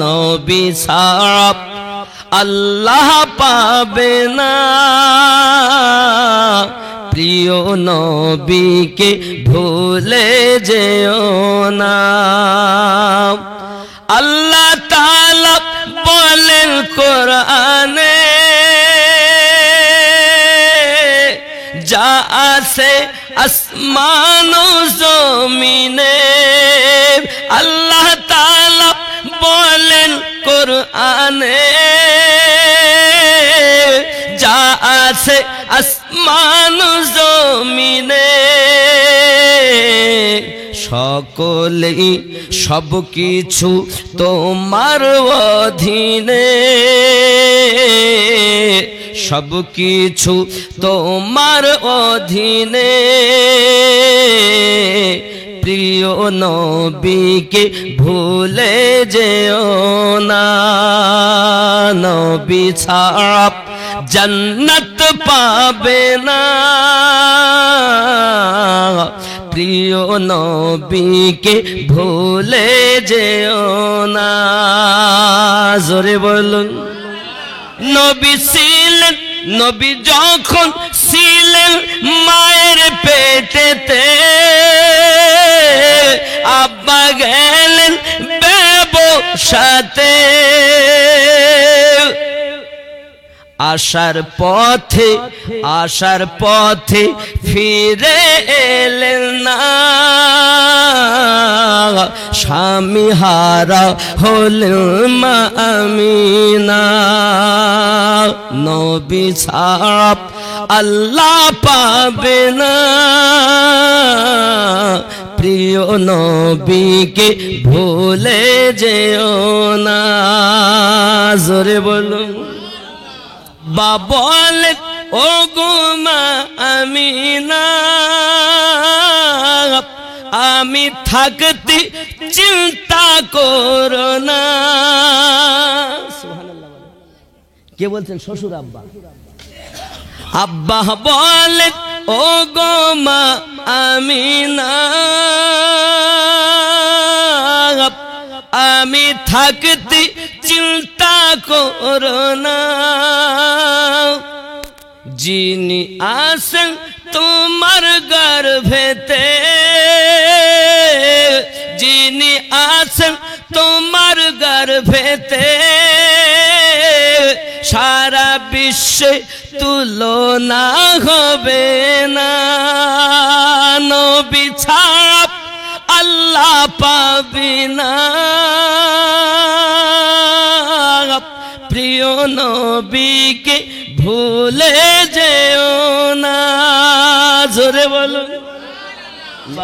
নবী ছাড়া আল্লাহ পাবে না, প্রিয় নবীকে ভুলে যেও না। আল্লাহ তাআলা বলেন কোরআনে, যা আছে আসমান ও জমিনে। আল্লাহ তাআলা বলেন কোরআনে, যা আছে আসমান ও জমিনে, সকলেই সব কিছু তোমার অধীনে, সব কিছু তোমার অধীনে, প্রিয় নবীকে ভুলে যেও না। নবী ছাড়া জান্নাত পাবে না, প্রিয় নবীকে ভুলে যেও না। জোরে বলুন। নবী ছিলেন, নবী যখন ছিলেন মায়ের পেটেতে, আব্বা গেলেন ব্যবসাতে, আসার পথে ফিরে এলেন না, স্বামী হারা হলেন মা আমিনা। নবী ছাড়া আল্লাহ পাবে না, প্রিয় নবীকে ভুলে যেও না। জোরে বলুন। বলেন ও গো মা আমিনা, আমি থাকতে চিন্তা করো না। কে বলছেন? শ্বশুর আব্বা। আব্বা বলেন ও গো মা আমিনা, আমি থাকতে চিন্তা করো না, যিনি আসেন তোমার গর্ভেতে, যিনি আসেন তোমার গর্ভেতে, সারা বিশ্বে তুলনা হবে না। নবী ছাড়া আল্লাহ পাবি না, প্রিয় নবীকে ভুলে যেও না। জোরে বলুন।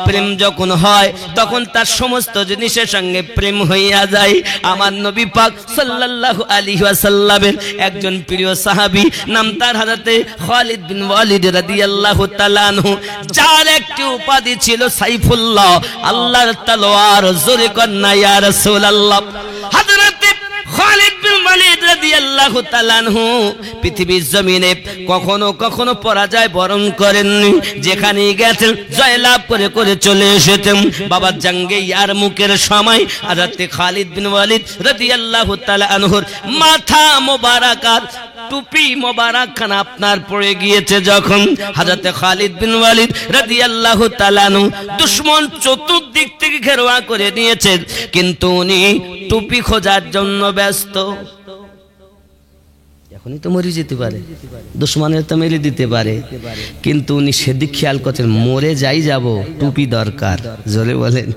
প্রেম যখন হয় তখন তার সমস্ত জিনিসের সঙ্গে প্রেম হইয়া যায়। আমার নবী পাক সাল্লাল্লাহু আলাইহি ওয়াসাল্লামের একজন প্রিয় সাহাবী, নাম তার হযরতে খালিদ বিন ওয়ালিদ রাদিয়াল্লাহু তাআলা আনহু, যার একটি উপাধি ছিল সাইফুল্লাহ, আল্লাহর তলোয়ার। জোরে কন্না ইয়া রাসূলুল্লাহ। হযরতে খালিদ বিন ওয়ালিদ রাদিয়াল্লাহু তাআলা আনহু পৃথিবীর জমিনে কখনো কখনো পরাজয় বরণ করেননি, যেখানে গেছেন জয়লাভ করে করে চলে এসেছেন। বাবা জঙ্গে ইয়ারমুকের সময় হযরতে খালিদ বিন ওয়ালিদ রাদিয়াল্লাহু তাআলা আনহুর মাথা মোবারকাত টুপি মোবারক খান আপনার পড়ে গিয়েছে। যখন হযরতে খালিদ বিন ওয়ালিদ রাদিয়াল্লাহু তাআলা আনহু দুশমন চতুর্দিক থেকে ঘেরাও করে নিয়েছেন, কিন্তু উনি টুপি খোঁজার জন্য ব্যস্ত। এখনই তো মরে যেতে পারে, দুশমনের তো মেরে দিতে পারে, কিন্তু উনি সেদিক খেয়াল করছেন, মরে যাই যাব, টুপি দরকার। জোরে বলেন।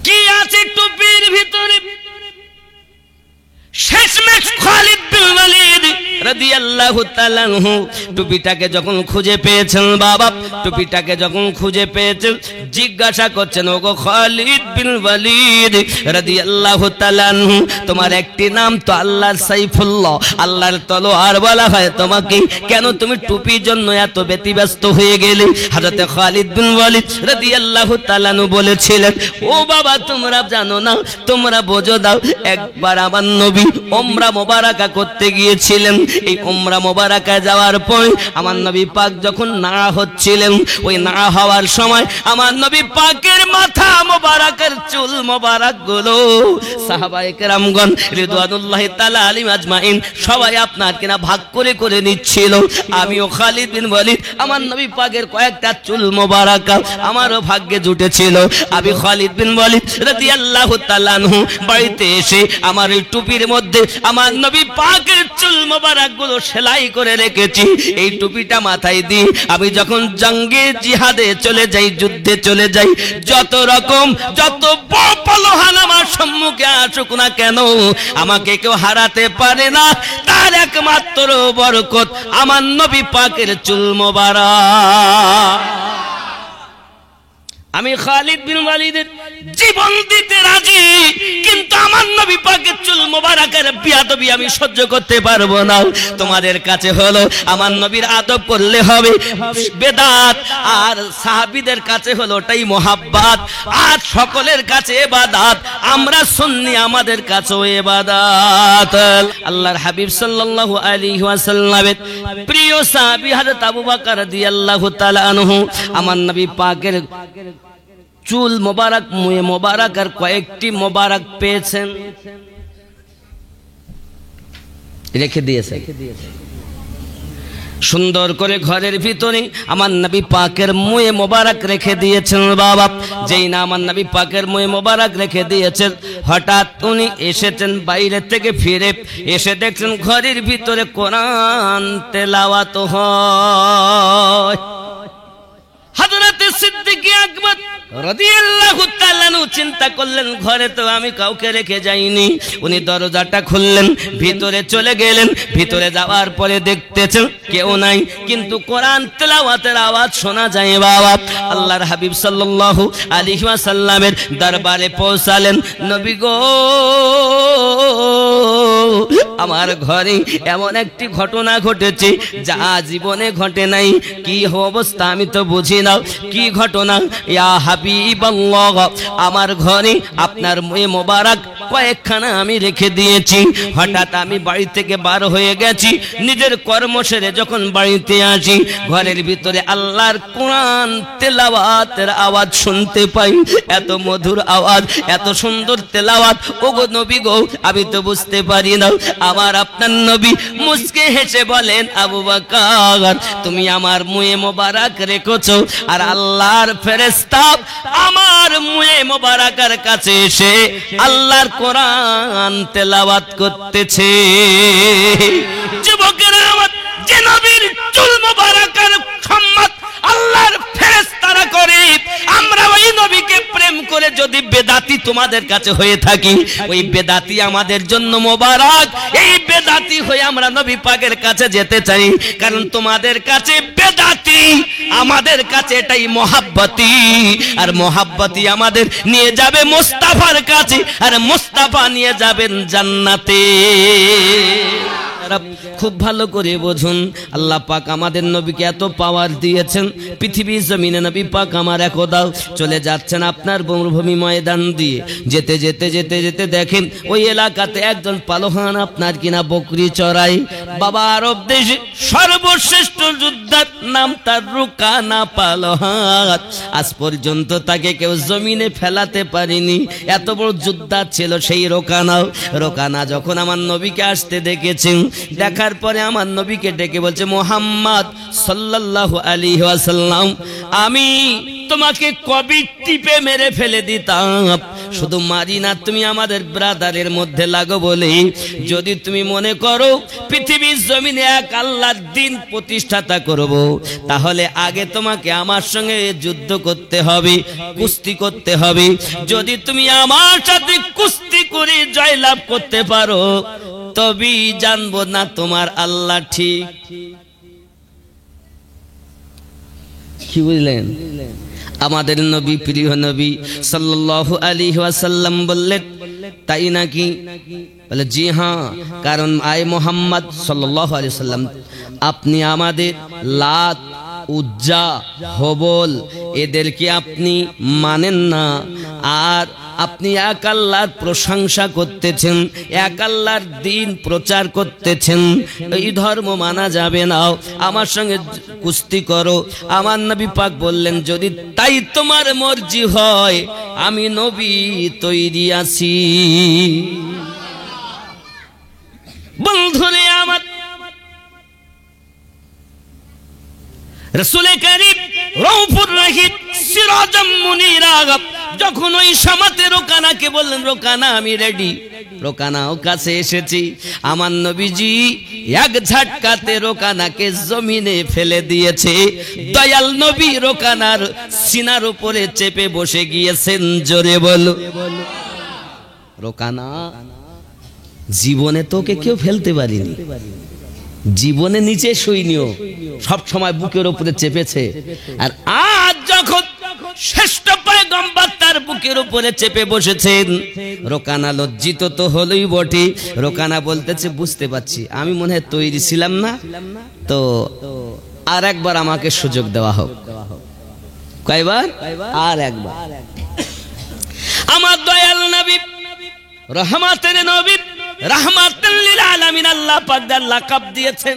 কি আছে টুপির ভিতরে? শেষমেশ খালিদ বিন ওয়ালিদ রাদিয়াল্লাহু তাআলা আনহু টুপিটাকে যখন খুঁজে পেয়েছেন, বাবা টুপিটাকে যখন খুঁজে পেয়েছেন, জিজ্ঞাসা করছেন, ওগো খালিদ বিন ওয়ালিদ রাদিয়াল্লাহু তাআলা আনহু, তোমার একটি নাম তো আল্লাহর সাইফুল্লাহ, আল্লাহর তলোয়ার বলা হয় তোমাকে, কেন তুমি টুপির জন্য এত ব্যতিব্যস্ত হয়ে গেলে? হযরতে খালিদ বিন ওয়ালিদ রাদিয়াল্লাহু তাআলা আনহু বলেছিলেন, ও বাবা তোমরা জানো না, তোমরা বোঝো দাও, একবার আমার নবী উমরা মোবারকা করতে গিয়েছিলেন, এই উমরা মোবারকায় যাওয়ার পর আমার নবী পাক যখন নাড়া হচ্ছিলেন, ওই নাড়া হওয়ার সময় আমার নবী পাকের মাথা মোবারকের চুল মোবারক গুলো সাহাবায়ে কেরামগণ রিদওয়ানুল্লাহি তাআলা আলাইহিম আজমাইন সবাই আপনার কিনা ভাগ করে করে নিচ্ছিল। আমিও খালিদ বিন ওয়ালিদ আমার নবী পাকের কয়েকটা চুল মোবারক আমারও ভাগ্যে জুটেছিল। আমি খালিদ বিন ওয়ালিদ রাদিয়াল্লাহু তাআলা আনহু বাড়িতে এসে আমার এই টুপির মধ্যে আমার নবী পাকের চুল মোবারক গুলো সেলাই করে রেখেছি। এই টুপিটা মাথায় দিই আমি যখন জঙ্গে জিহাদে চলে যাই, যুদ্ধে চলে যাই, যত রকম যত বলহান আমার সম্মুখে আসুক না কেন আমাকে কেউ হারাতে পারে না। তার একমাত্র বরকত আমার নবী পাকের চুল মোবারক। আমি খালিদ বিন ওয়ালিদের জীবন দিতে রাজি, কিন্তু আমার নবী পাকের চুল মোবারকের বিয়াদবি আমি সহ্য করতে পারবো না। তোমাদের কাছে হলো আমার নবীর আদব করলে হবে বেদাত, আর সাহাবীদের কাছে হলো ওটাই মোহাব্বত, আর সকলের কাছে ইবাদত। আমরা সুন্নি, আমাদের কাছেও ইবাদত। আল্লাহর হাবিব সাল্লাল্লাহু আলাইহি ওয়াসাল্লামের প্রিয় সাহাবী হযরত আবু বকর রাদিয়াল্লাহু তাআলা আনহু আমার নবী পাকের চুল মোবারক মুয়ে মোবারক আর কয়েকটি মোবারক পেয়েছেন, রেখে দিয়েছে সুন্দর করে ঘরের ভিতরে আমার নবী পাকের মুয়ে মোবারক রেখে দিয়েছেন। বাবা যেই না আমার নবী পাকের মুয়ে মোবারক রেখে দিয়েছেন, হঠাৎ উনি এসেছেন বাইরে থেকে ফিরে এসে দেখছেন ঘরের ভিতরে কোরআন তেলাওয়াত হয়। হযরত সিদ্দিক আকবর রাদিয়াল্লাহু তাআলা আনহু চিন্তা করলেন ঘরে তো আমি কাউকে রেখে যাইনি। উনি দরজাটা খুললেন, ভিতরে চলে গেলেন। ভিতরে যাওয়ার পরে দেখতেছেন কেউ নাই, কিন্তু কোরআন তেলাওয়াতের আওয়াজ শোনা যায়। বাবা আল্লাহর হাবিব সাল্লাল্লাহু আলাইহি ওয়াসাল্লামের দরবারে পৌঁছালেন। নবী গো, আমার ঘরে এমন একটি ঘটনা ঘটেছে যা জীবনে ঘটে নাই। কি অবস্থা আমি তো বুঝি না, কি ঘটনা? ইয়া হাবিবাল্লাহ, আমার ঘরে আপনার মুয়ে মোবারক কয়েকখানা আমি রেখে দিয়েছি। হঠাৎ আমি বাড়ি থেকে বার হয়ে গেছি, নিজের কর্ম সেরে যখন বাড়িতে আসি ঘরের ভিতরে আল্লাহর কোরআন তেলাওয়াতের আওয়াজ শুনতে পাই। এত মধুর আওয়াজ, এত সুন্দর তেলাওয়াত। ওগো নবী গো, আমি তো বুঝতে পারি না। আমার আপনার নবী মুস্কে হেসে বলেন, আবু বকর তুমি আমার মুয়ে মোবারক রেখেছো, আর আল্লাহর ফেরেশতা আমার মুয়ে মোবারকের কাছে এসে আল্লাহর কোরআন তেলাওয়াত করতেছে। যুবকেরা আমার, যে নবীর চুল মোবারকের সম্মান আল্লাহর ফেরেশতারা করে, আমরা ওই নবীকে প্রেম করে যদি বেদাতি তোমাদের কাছে হয়ে থাকি, ওই বেদাতি আমাদের জন্য মোবারক। এই বেদাতি হয়ে আমরা নবী পাকের কাছে যেতে চাই, কারণ তোমাদের কাছে বেদাতি, আমাদের কাছে এটাই মহাব্বতি, আর মহাব্বতি আমাদের নিয়ে যাবে মুস্তাফার কাছে, আর মুস্তাফা নিয়ে যাবেন জান্নাতে। খুব ভালো করে বুঝুন, আল্লাহ পাক আমাদের নবীকে এত পাওয়ার দিয়েছেন। পৃথিবীর জমিনে নবী পাক আমার একদা চলে যাচ্ছেন আপনার মরুভূমি ময়দান দিয়ে, যেতে যেতে যেতে যেতে দেখেন ওই এলাকাতে একজন পালোহান আপনার কিনা বকরি চড়াই। বাবা আরব দেশে সর্বশ্রেষ্ঠ যোদ্ধার নাম তার রুকানা পালোহান। আজ পর্যন্ত তাকে কেউ জমিনে ফেলাতে পারেনি, এত বড় যোদ্ধা ছিল সেই রোকানা। যখন আমার নবীকে আসতে দেখেছেন, দেখার পরে আমার নবীকে ডেকে বলছে, মুহাম্মদ সাল্লাল্লাহু আলাইহি ওয়াসাল্লাম, আমি তোমাকে কবি টিপে মেরে ফেলে দিতাম, শুধু মারি না, তুমি আমাদের ব্রাদারের মধ্যে লাগো বলে। যদি তুমি মনে করো পৃথিবীর জমিনে এক আল্লাহর দ্বীন প্রতিষ্ঠাতা করব, তাহলে আগে তোমাকে আমার সঙ্গে যুদ্ধ করতে হবে, কুস্তি করতে হবে। যদি তুমি আমার সাথে কুস্তি করে জয়লাভ করতে পারো, তবেই জানবো না তোমার আল্লাহ ঠিক। কি বুঝলেন? আমাদের নবী, প্রিয় নবী সাল্লাল্লাহু আলাইহি ওয়াসাল্লাম বললেন, তাই নাকি? বলে জি হ্যাঁ, কারণ আয় মোহাম্মদ সাল্লাল্লাহু আলাইহি ওয়াসাল্লাম, আপনি আমাদের লাত, উজ্জা, হবল এদেরকে আপনি মানেন না, আর আপনি এক আল্লাহর প্রশংসা করতেছেন, এক আল্লাহর দ্বীন প্রচার করতেছেন, এই ধর্ম মানা যাবে না, আমার সঙ্গে কুস্তি করো। আমার নবী পাক বললেন, যদি তাই তোমার মর্জি হয় আমি নবী তৈরি আছি। বন্ধুরে আমার, রাসূল কারীম রউফুর রহিম সিরাজাম মুনীরা যখন ওই সামাতে রোকানাকে বললেন, রোকানা আমি রেডি, রোকানাও কাছে এসেছি। আমার নবীজি এক ঝটকাতে রোকানাকে জমিনে ফেলে দিয়েছে। দয়াল নবী রোকানার সিনার উপরে চেপে বসে গিয়েছেন। জোরে বলো। রোকানা, জীবনে তোকে কেউ ফেলতে পারিনি, জীবনে নিচে শুইনিও, সব সময় বুকের উপরে চেপেছে। আর আজ যখন শ্রেষ্ঠ পয়গম্বর তার বুকের উপরে চেপে বসেছেন, রোকানা লজ্জিত তো হলোই বটে। রোকানা বলতেছে, বুঝতে পারছি আমি মনে হয় তৈরি ছিলাম না, তো আর একবার আমাকে সুযোগ দেওয়া হোক। কয়বার? আর একবার। আমার দয়াল নবী, রহমাতের নবী, রাহমাতুল লিল আলামিন, আল্লাহ পাক তার লাকাব দিয়েছেন।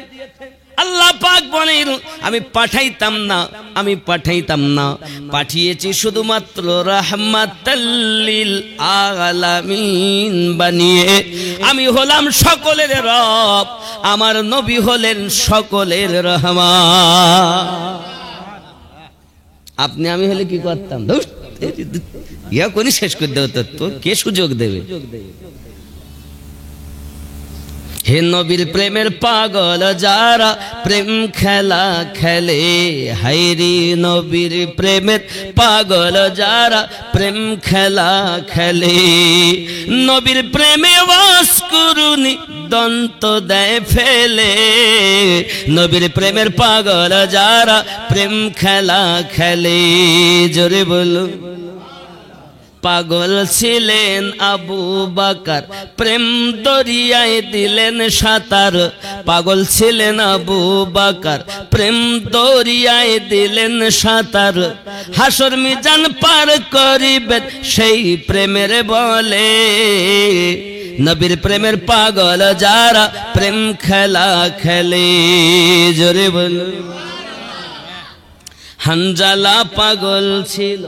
আল্লাহ পাক বলেন, আমি পাঠাইতাম না, পাঠিয়েছি শুধুমাত্র রাহমাতুল লিল আলামিন বানিয়ে। আমি হলাম সকলের রব, আমার নবী হলেন সকলের রহমান। আপনি আমি হলে কি করতাম? ইয়া কোনি শেষ করে দেব, তো কে সুযোগ দেবে? হে নবীর প্রেমের পাগল যারা প্রেম খেলা খেলে, হায়রে নবীর প্রেমের পাগল যারা প্রেম খেলা খেলে, নবীর প্রেমে বাস করুনি দন্ত দেয় ফেলে, নবীর প্রেমের পাগল যারা প্রেম খেলা খেলে। জোরে বলো। পাগল ছিলেন আবু বকর, প্রেম দরিয়ায় দিলেন সাঁতার। পাগল ছিলেন আবু বকর, প্রেম দরিয়ায় দিলেন সাঁতার। হাসর মিজান পার করিবেন সেই প্রেমের বলে, নবীর প্রেমের পাগল যারা প্রেম খেলা খেলে। জোরে বল। হানজালা পাগল ছিল,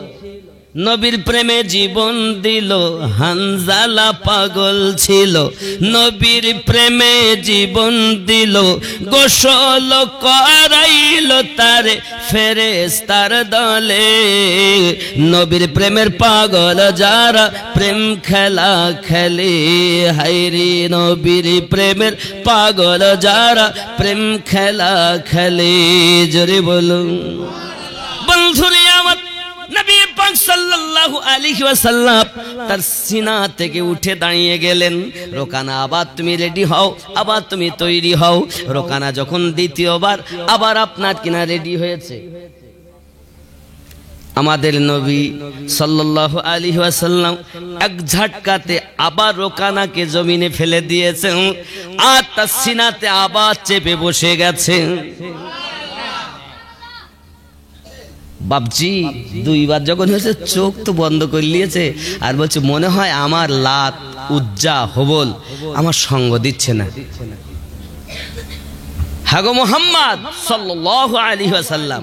নবীর প্রেমে জীবন দিল। হানজালা পাগল ছিল, নবীর প্রেমে জীবন দিল। গোসল করাইল তারে ফেরেশতার দলে, নবীর প্রেমের পাগল যারা প্রেম খেলা খেলে। হায়রে নবীর প্রেমের পাগল যারা প্রেম খেলা খেলে। জোরে বলুন। বন্ধুরে আমার, নবী পাক সাল্লাল্লাহু আলাইহি ওয়াসাল্লাম তার সিনা থেকে উঠে দাঁড়িয়ে গেলেন। রোকানা, আবার তুমি রেডি হও, আবার তুমি তৈরি হও। রোকানা যখন দ্বিতীয়বার আবার আপনার কিনা রেডি হয়েছে, আমাদের নবী সাল্লাল্লাহু আলাইহি ওয়াসাল্লাম এক ঝটকাতে আবার রোকানাকে জমিনে ফেলে দিয়েছেন, আর তার সিনাতে আবার চেপে বসে গেছে। বাপজি দুইবার যখন হয়েছে, চোখ তো বন্ধ করে নিয়েছে, আর বলছে মনে হয় আমার লাত, উজ্জা, হবল আমার সঙ্গ দিচ্ছে না। হ্যাঁ গো মুহাম্মদ সাল্লাল্লাহু আলাইহি ওয়াসাল্লাম,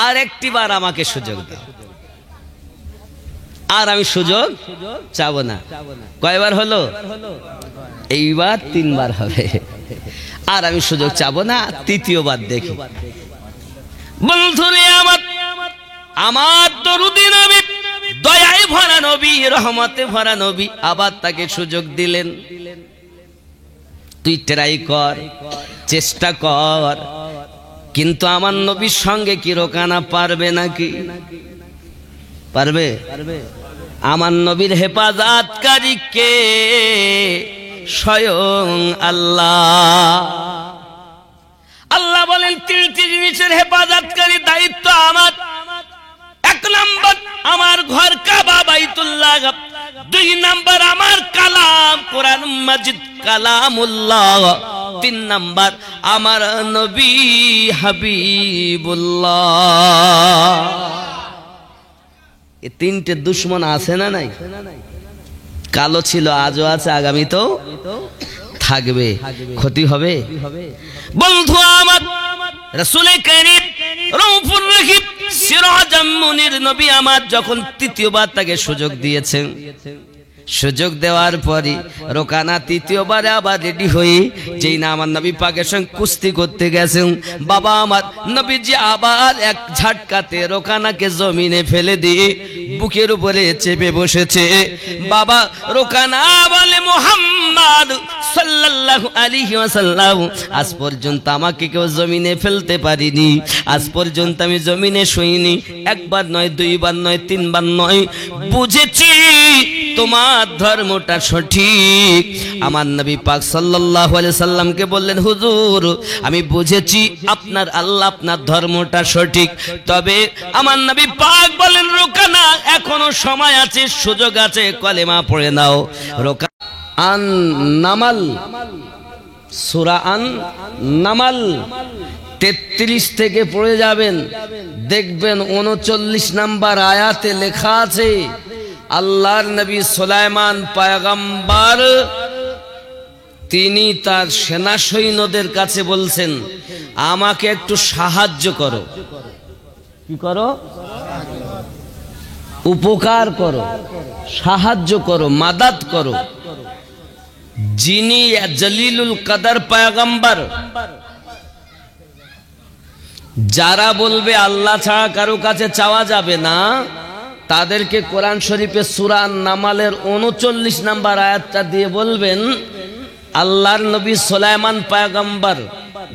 আর একটিবার আমাকে সুযোগ দাও, আর আমি সুযোগ চাবো না। কয়বার হলো? এইবার তিনবার হবে। আর আমি সুযোগ চাবো না, তৃতীয়বার দেখি। বন্ধুরে আমার দরুদি নবী, দয়ায় ভরা নবী, রহমতে ভরা নবী আবার তাকে সুযোগ দিলেন। তুই ট্রাই কর, চেষ্টা কর, কিন্তু আমার নবীর সঙ্গে কি রোকানা পারবে নাকি? পারবে? আমার নবীর হেফাজতকারী কে? স্বয়ং আল্লাহ। আল্লাহ বলেন, তিনটি জিনিসের হেফাজতকারী দায়িত্ব আমার। এক নাম্বার আমার ঘর কাবা বাইতুল্লাহ, দুই নাম্বার আমার কালাম কোরআন মাজিদ কালামুল্লাহ, তিন নাম্বার আমার নবী হাবিবুল্লাহ। এ তিনটে দুশ্মন আছে না নাই? কালো ছিল, আজও আছে, আগামী তো থাকবে। ক্ষতি হবে? বন্ধু আমার, রাসূল কারীম রউফুর রহিম সিরাজাম মুনির নবী আমার যখন তৃতীয়বার তাকে সুযোগ দিয়েছেন, সুযোগ দেওয়ার পরে রোকানা তৃতীয়বারে আবার রেডি হয়ে যেই না আমার নবী পাকের সঙ্গে কুস্তি করতে গেছেন, বাবা আমার নবীজি আবার এক ঝাটকাতে রোকানাকে জমিনে ফেলে দিয়ে বুকের উপরে চেপে বসেছে। বাবা রোকানা বলে, মুহাম্মদ সাল্লাল্লাহু আলাইহি ওয়াসাল্লাম, আজ পর্যন্ত আমাকে কেউ জমিনে ফেলতে পারিনি, আজ পর্যন্ত আমি জমিনে শুইনি, একবার নয়, দুইবার নয়, তিনবার নয়, বুঝেছি তোমার ধর্মটা সঠিক। আমার নবী পাক সাল্লাল্লাহু আলাইহি সাল্লামকে বললেন, হুজুর আমি বুঝেছি আপনার আল্লাহ, আপনার ধর্মটা সঠিক। তবে আমার নবী পাক বলেন, রোকানা এখনো সময় আছে, সুযোগ আছে, কলেমা পড়ে নাও। রোকানা আন নামাল, সূরা আন নামাল 33 থেকে পড়ে যাবেন, দেখবেন 39 নম্বর আয়াতে লেখা আছে, আল্লাহর নবী সুলাইমান পয়গম্বর তিনি তার সেনা সৈন্যদের কাছে বলছেন, আমাকে একটু সাহায্য করো। কি করো? উপকার করো, সাহায্য করো, মাদাদ করো। যিনি জলিলুল কদর পয়গম্বর, যারা বলবে আল্লাহ ছাড়া কারো কাছে চাওয়া যাবে না, তাদেরকে কোরআন শরীফে সূরা নামালের 39 নম্বর আয়াতটা দিয়ে বলবেন, আল্লাহর নবী সুলাইমান পয়গম্বর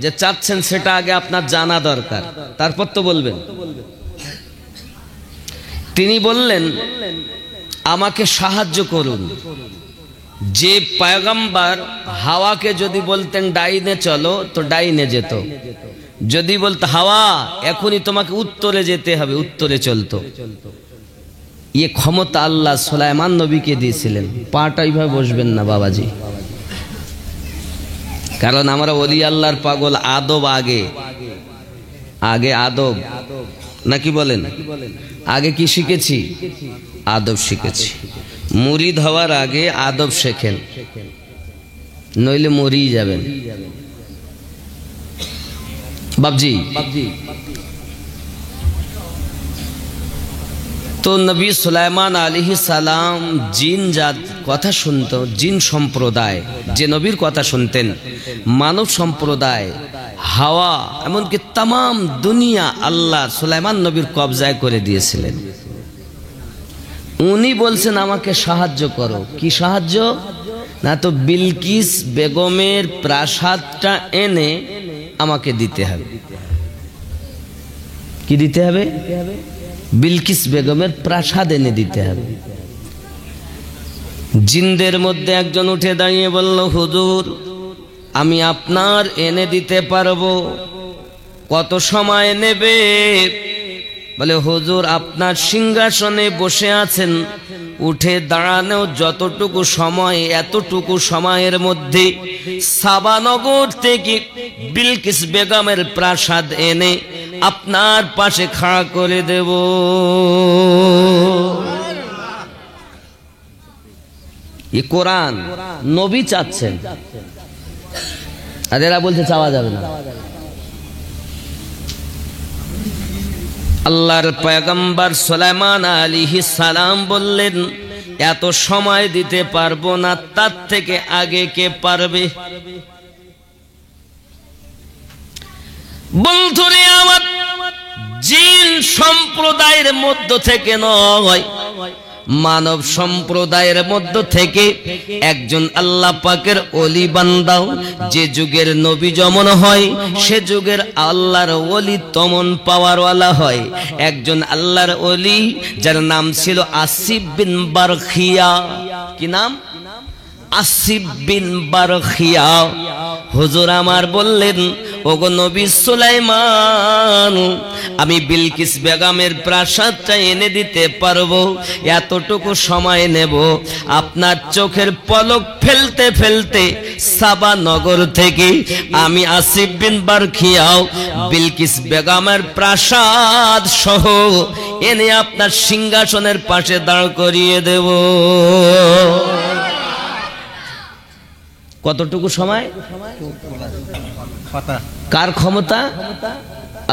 যে চাচ্ছেন সেটা আগে আপনার জানা দরকার, তারপর তো বলবেন। তিনি বললেন, আমাকে সাহায্য করুন। যে পয়গম্বর হাওয়াকে যদি বলতেন ডাইনে চলো, তো ডাইনে যেত, যদি বলতো হাওয়া এখনই তোমাকে উত্তরে যেতে হবে, উত্তরে চলতো। ये ক্ষমতা আল্লাহ সুলাইমান নবীকে দিয়েছিলেন। পাটা এইভাবে বসবেন না বাবাজি, কারণ আমরা ওলি আল্লাহর পাগল। আদব আগে, আগে আদব নাকি বলেন? আগে কি শিখেছি? আদব শিখেছি। মুরিদ হওয়ার আগে আদব শেখেন, নইলে মরিয়ে যাবেন। বাবজি, তো নবী সুলাইমান আলাইহিস সালাম জিন জাত কথা শুনতো, জিন সম্প্রদায় যে নবীর কথা শুনতেন, মানব সম্প্রদায়, হাওয়া, এমনকি তাম দুনিয়া আল্লাহ সুলাইমান নবীর কবজায় করে দিয়েছিলেন। উনি বলছেন আমাকে সাহায্য করো। কি সাহায্য? না তো বিলকিস বেগমের প্রাসাদটা এনে আমাকে দিতে হবে। কি দিতে হবে? বিলকিস বেগমের প্রাসাদ এনে দিতে হবে। জিনদের মধ্যে একজন উঠে দাঁড়িয়ে বলল, হুজুর আমি আপনার এনে দিতে পারবো, কত সময় নেবে? বলে, হুজুর আপনার সিংহাসনে বসে আছেন, উঠে দাঁড়ানো যতটুকু সময়, এতটুকু সময়ের মধ্যে সাবানগর থেকে বিলকিস বেগমের প্রাসাদ এনে আপনার পাশে খাড়া করে দেব। এই কোরআন নবী চাচ্ছেন, আর এরা বলছে চাওয়া যাবে না। আল্লাহর পয়গম্বর সুলাইমান আলাইহিস সালাম বললেন, এত সময় দিতে পারবো না, তার থেকে আগে কে পারবে? বন্ধুরে আমার, জিন সম্প্রদায়ের মধ্য থেকে নয়, মানব সম্প্রদায়ের মধ্য থেকে একজন আল্লাহ পাকের ওলি বান্দাও, যে যুগের নবী যেমন হয় সে যুগের আল্লাহর ওলি তমন পাওয়ারওয়ালা হয়। একজন আল্লাহর ওলি যার নাম ছিল আসিফ বিন বারখিয়া। কি নাম? আসিফ বিন বারখিয়া। হুজুর আমার বললেন, ওগো নবী সুলাইমান, আমি বিলকিস বেগমের প্রাসাদটা এনে দিতে পারবো, এতটুকু সময় নেব। আপনার চোখের পলক ফেলতে ফেলতে সাবা নগর থেকে আমি আসিফ বিন বারখিয়াও বিলকিস বেগমের প্রাসাদ সহ এনে আপনার সিংহাসনের পাশে দাঁড় করিয়ে দেব। কতটুকু সময়? কার ক্ষমতা?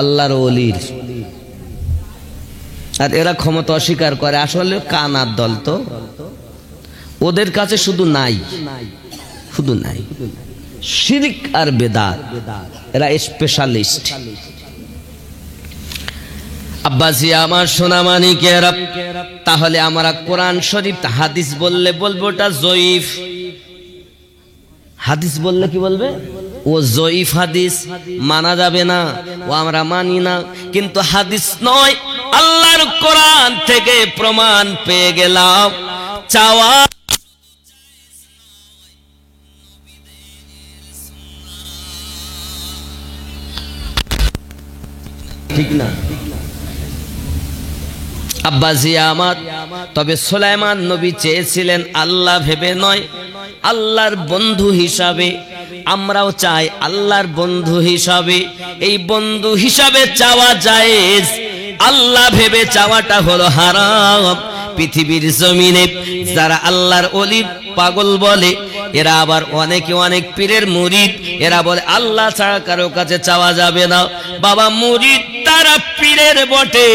আল্লাহর ওলির। আর এরা ক্ষমতা অস্বীকার করে, আসলে কানার দল তো, ওদের কাছে শুধু নাই, শুধু নাই শিরক আর বেদাত, এরা স্পেশালিস্ট। আব্বাসি আমার সোনামানিকেরা, তাহলে আমরা কোরআন শরীফ হাদিস বললে বলবো ওটা জয়ীফ হাদিস, বললে কি বলবে? ও জয়ীফ হাদিস, মানা যাবে না, ও আমরা মানি না। কিন্তু হাদিস নয়, আল্লাহর কোরআন থেকে প্রমাণ পেয়ে গেলাম চাওয়া ঠিক না। আব্বাসি আমার, তবে সুলাইমান নবী চেয়েছিলেন আল্লাহ ভেবে নয়, আল্লাহর বন্ধু হিসাবে। আমরাও চাই আল্লাহর বন্ধু হিসাবে। এই বন্ধু হিসাবে চাওয়া জায়েজ, আল্লাহ ভেবে চাওয়াটা হলো হারাম। পৃথিবীর জমিনে যারা আল্লাহর ওলি পাগল বলে, এরা আবার অনেকে অনেক পীরের মুরিদ, এরা বলে আল্লাহ ছাড়া কারো কাছে চাওয়া যাবে না। বাবা, মুরিদ তারা পীরের বটে,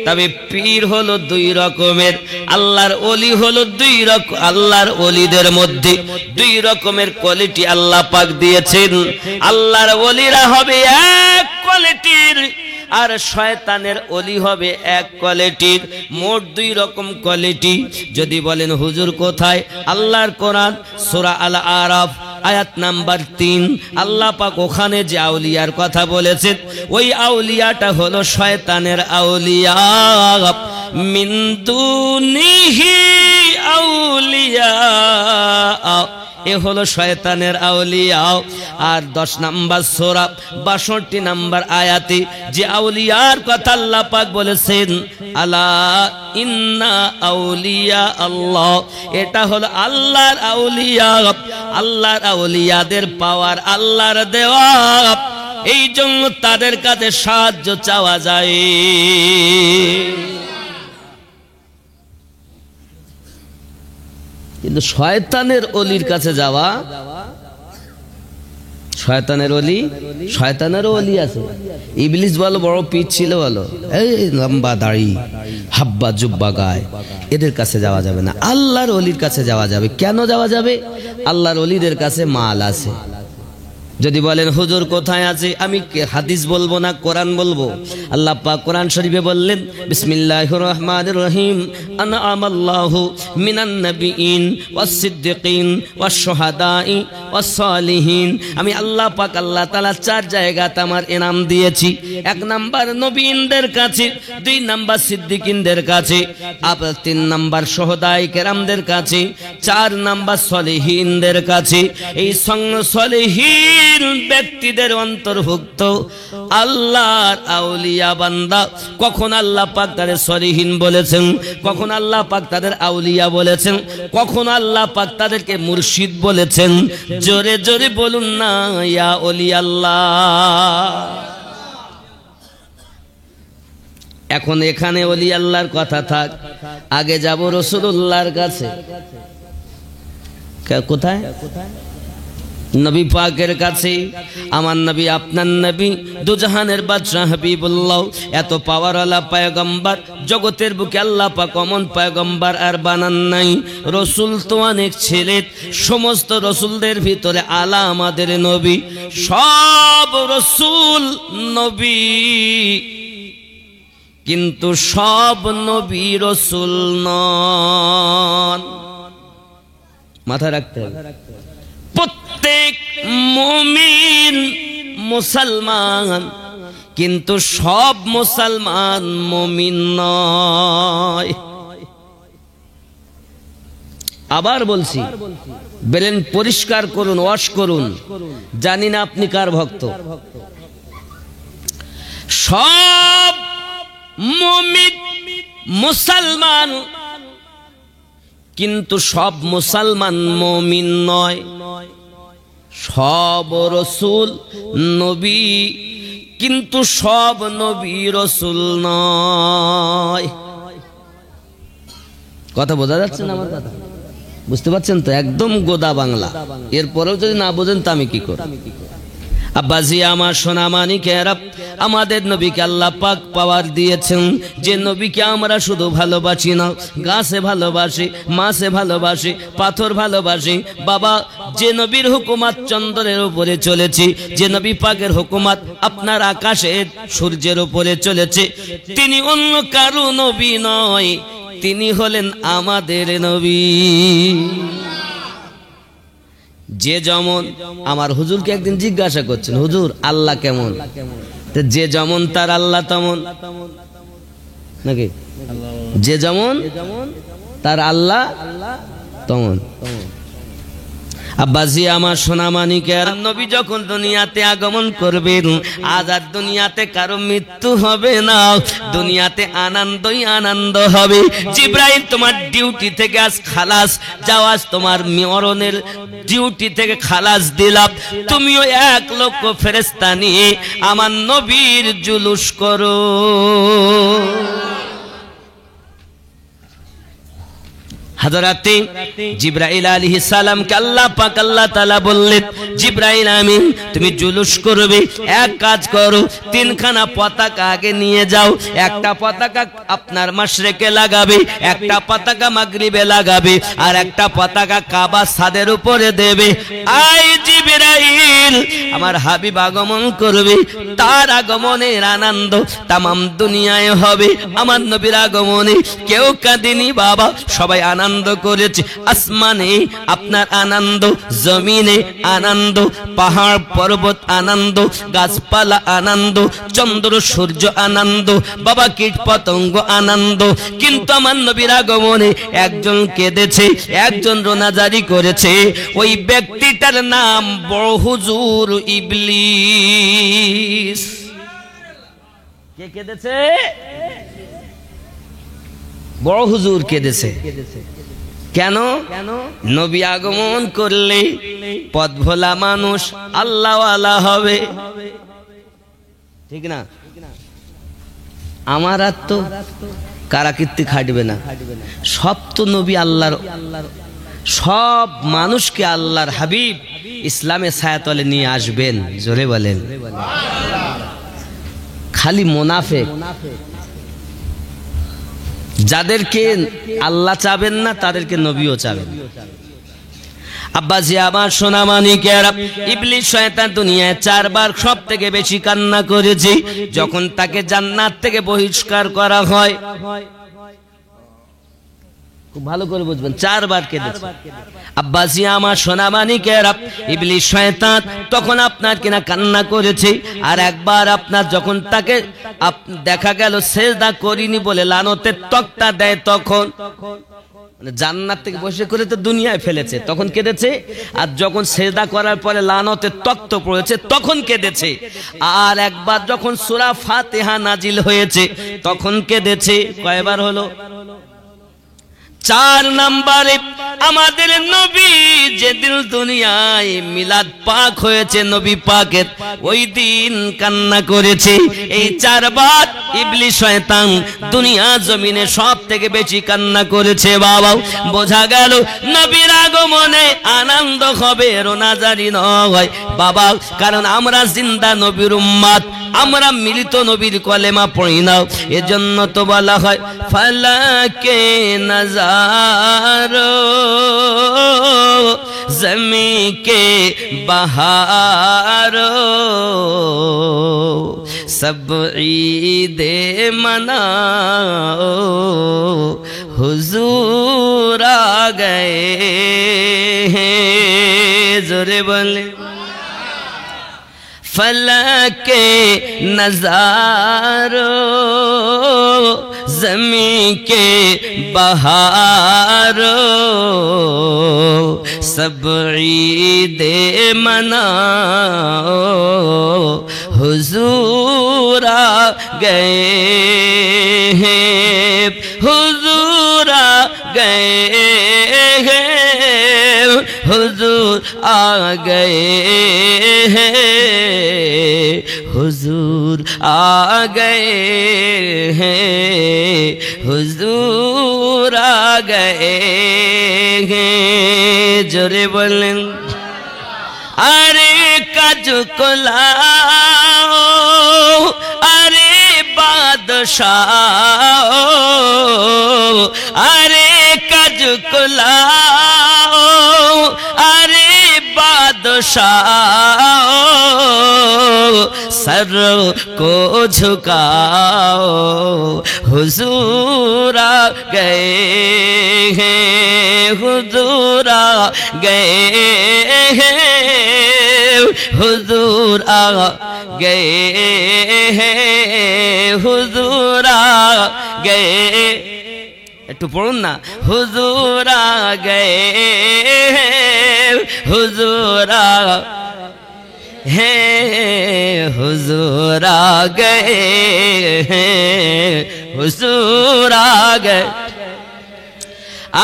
তবে পীর হলো দুই রকমের, আল্লাহর ওলি হলো দুই রকম। আল্লাহর ওলিদের মধ্যে দুই রকমের কোয়ালিটি আল্লাহ পাক দিয়েছেন। আল্লাহর ওলিরা হবে এক কোয়ালিটির, আর শয়তানের ওলি হবে এক কোয়ালিটির। মোট দুই রকম কোয়ালিটি। যদি বলেন হুজুর কোথায়? আল্লাহর কোরআন সূরা আল আরাফ আয়াত নাম্বার 3, আল্লাহ পাক ওখানে যে আউলিয়ার কথা বলেছেন, ওই আউলিয়াটা হলো শয়তানের আউলিয়া। মিন দুনিহি আউলিয়া, এ হলো শয়তানের আউলিয়া। আর 10 নম্বর সূরা 62 নম্বর আয়াতে যে আউলিয়ার কথা আল্লাহ পাক বলেছেন, আলা ইন্না আউলিয়া আল্লাহ, এটা হলো আল্লাহর আউলিয়া। আল্লাহর আউলিয়াদের পাওয়ার আল্লাহর দেওয়া, এই জন্য তাদের কাছে সাহায্য চাওয়া যায়। কিন্তু শয়তানের ওলির কাছে যাওয়া, শয়তানের ওলি, শয়তানেরও ওলি আছে। ইবলিস বলো বড় পিচ ছিল, বলো এই লম্বা দাড়ি, হাব্বা জুব্বা গায়, এদের কাছে যাওয়া যাবে না। আল্লাহর ওলির কাছে যাওয়া যাবে। কেন যাওয়া যাবে? আল্লাহর ওলিদের কাছে মাল আছে। যদি বলেন হুজুর কোথায় আছে, আমি হাদিস বলবো না, কোরআন বলবো। আল্লাহ পাক কোরআন শরীফে বললেন, বিসমিল্লাহির রহমানির রহিম, আনআমাল্লাহু মিনান নাবিয়িন ওয়াস সিদ্দিকিন ওয়াস শুহাদাই ওয়াস সালিহিন। আমি আল্লাহ পাক আল্লাহ তাআলা 4 জায়গাতে আমার ইনাম দিয়েছি। 1 নাম্বার নবীনদের কাছে, 2 নাম্বার সিদ্দিকিনদের কাছে, 3 নাম্বার শুহাদায়ে কেরামদের কাছে, 4 নাম্বার সলিহিনদের কাছে। এই সলিহিন ব্যক্তিদের অন্তর্ভুক্ত আল্লাহর আউলিয়া বান্দা। কখন আল্লাহ পাক তাদের সলিহিন বলেছেন, কখন আল্লাহ পাক তাদের আউলিয়া বলেছেন, কখন আল্লাহ পাক তাদেরকে মুর্শিদ বলেছেন। জোরে জোরে বলুন না, ইয়া ওলি আল্লাহ। এখন এখানে ওলি আল্লাহর কথা থাক, আগে যাব রাসূলুল্লাহর কাছে। কোথায়? নবী পাকের কাছে। আমার নবী, আপনার নবী, দুজাহানের বাদশা হাবিবুল্লাহ, এত পাওয়ারওয়ালা পয়গম্বর জগতের বুকে আল্লাহ পাক অমন পয়গম্বর আর বানান নাই। রসুল তো অনেক ছিলেন, সমস্ত রসুলদের ভিতরে আলা আমাদের নবী। সব রসুল নবী, কিন্তু সব নবী রসুল নন। মাথায় রাখতে হবে। প্রত্যেক মুমিন মুসলমান, কিন্তু সব মুসলমান মুমিন নয়। আবার বলছি, ব্রেন পরিষ্কার করুন, ওয়াশ করুন। জানি না আপনি কার ভক্ত। সব মুমিন মুসলমান, কিন্তু সব মুসলমান মুমিন নয়। সব রসুল নবী, কিন্তু সব নবী রসুল নয়। কথা বোঝা যাচ্ছে না আমার কথা? বুঝতে পারছেন তো? একদম গোদা বাংলা। এরপরেও যদি না বোঝেন তা আমি কি করব? আব্বাজি আমার সোনা মানিকেরা, আমাদের নবীকে আল্লাহ পাক পাওয়ার দিয়েছেন যে নবীকে আমরা শুধু ভালোবাসি না, গাছে ভালোবাসি, মাছে ভালোবাসি, পাথর ভালোবাসি। বাবা, যে নবীর হুকুমত চন্দ্রের উপরে চলেছে, যে নবী পাকের হুকুমত আপনার আকাশে সূর্যের উপরে চলেছে, তিনি অন্য কারো নবী নয়, তিনি হলেন আমাদের নবী। যে যেমন, আমার হুজুরকে একদিন জিজ্ঞাসা করছেন, হুজুর আল্লাহ কেমন? যে যেমন তার আল্লাহ তেমন নাকি? যে যেমন তার আল্লাহ তেমন। আব্বাজি আমার সোনা মানিকের, নবী যখন দুনিয়াতে আগমন করবেন, আজ আর দুনিয়াতে কারো মৃত্যু হবে না, দুনিয়াতে আনন্দই আনন্দ হবে। জিবরাইল তোমার ডিউটি থেকে আজ খালাস যাও, আজ তোমার মরণের ডিউটি থেকে খালাস দিলাম। তুমিও 1 লক্ষ ফেরেশতা নিয়ে আমার নবীর জুলুস করো। হযরতে জিবরাইল আলাইহিস সালামকে আল্লাহ পাক আল্লাহ তাআলা বললেন, জিবরাইল আমিন তুমি জুলুস করবে, এক কাজ করো, 3খানা পতাকা আগে নিয়ে যাও। একটা পতাকা আপনার মাশরিকে লাগাবে, একটা পতাকা মাগরিবে লাগাবে, আর একটা পতাকা কাবা ছাদের উপরে দেবে। আই জিবরাইল, আমার হাবিব আগমন করবে, তার আগমনের আনন্দ তামাম দুনিয়ায় হবে। আমার নবীর আগমনে কেউ কাঁদেনি বাবা, সবাই আনন্দ করেছে। আসমানে আপনার আনন্দ, জমিনে আনন্দ, পাহাড় পর্বত আনন্দ, গাছপালা আনন্দ, চন্দ্র সূর্য আনন্দ, বাবা কীট পতঙ্গ আনন্দ। কিন্তু আমার নবীর আগমনে একজন কেঁদেছে, একজন রোনাজারি করেছে। ওই ব্যক্তিটার নাম বড় হুজুর ইবলিস। কে কেঁদেছে? বড় হুজুর কেঁদেছে। কেন? নবী আগমন করলে পথ ভোলা মানুষ আল্লাহওয়ালা হবে, ঠিক না? আমার আর তো কারাকীর্তি খাটবে না। সব তো নবী আল্লাহর, সব মানুষকে আল্লাহর হাবিব ইসলামের ছায়াতলে নিয়ে আসবেন। জোরে বলেন। খালি মুনাফিক, যাদেরকে আল্লাহ চাবেন না তাদেরকে নবীও চাবেন। আব্বাজি আমার সোনা মানিকেরা, ইবলিস শয়তান দুনিয়ায় 4 বার সব থেকে বেশি কান্না করেছে যখন তাকে জান্নাত থেকে বহিষ্কার করা হয়। খুব ভালো করে বুঝবেন, 4 বার কেঁদেছে। আব্বাজি আমার সোনা মানিকেরা, ইবলিস শয়তান তখন আপনার কিনা কান্না করেছে। আর একবার আপনার যখন তাকে দেখা গেল সেজদা করিনি বলে লানতের তক্তা দেয়, তখন জান্নাত থেকে বসে করে তো দুনিয়ায় ফেলেছে, তখন কেঁদেছে। আর যখন সেজদা করার পরে লানতের তক্ত পড়েছে তখন কেঁদেছে। আর একবার যখন সূরা ফাতিহা নাজিল হয়েছে তখন কেঁদেছে। কয়বার হলো? 4 নম্বরে আমাদের নবী যেদিন দুনিয়ায় মিলাদ পাক হয়েছে নবী পাকের, ওই দিন কান্না করেছে। এই 4 বার ইবলিস শয়তান দুনিয়া জমিনে সব থেকে বেশি কান্না করেছে। বাবা, বোঝা গেল নবীর আগমনে আনন্দ হবে, রোনাজারি নয় বাবা, কারণ আমরা জিন্দা নবীর উম্মত, আমরা মিলিত নবীর কলেমা পড়ি না। এজন্য তো বলা হয় ফালাকে নজারো জমি কে বাহারো সব ঈদে মনাও হুজুর আ গয়ে। জোরে বলে फलके नजारो ज़मीं के बहारों सब ईदे मनाओ हुजूर आ गए हैं हुजूर आ गए हैं हुजूर आ गए हैं हुजूर आ गए हैं हुजूर आ गए हैं जोरे बोलें अरे काजू को लाओ अरे बादशाह अरे काजू को लाओ अरे बादशाह सर को झुकाओ हुजूर आ गए हैं हुजूर आ गए हैं हुजूर आ गए हैं हुजूर आ गए একটু পড়ুন না হুজুর আ গয়ে হুজুর আ হে হুজুর আ গয়ে হুজুর আ গয়ে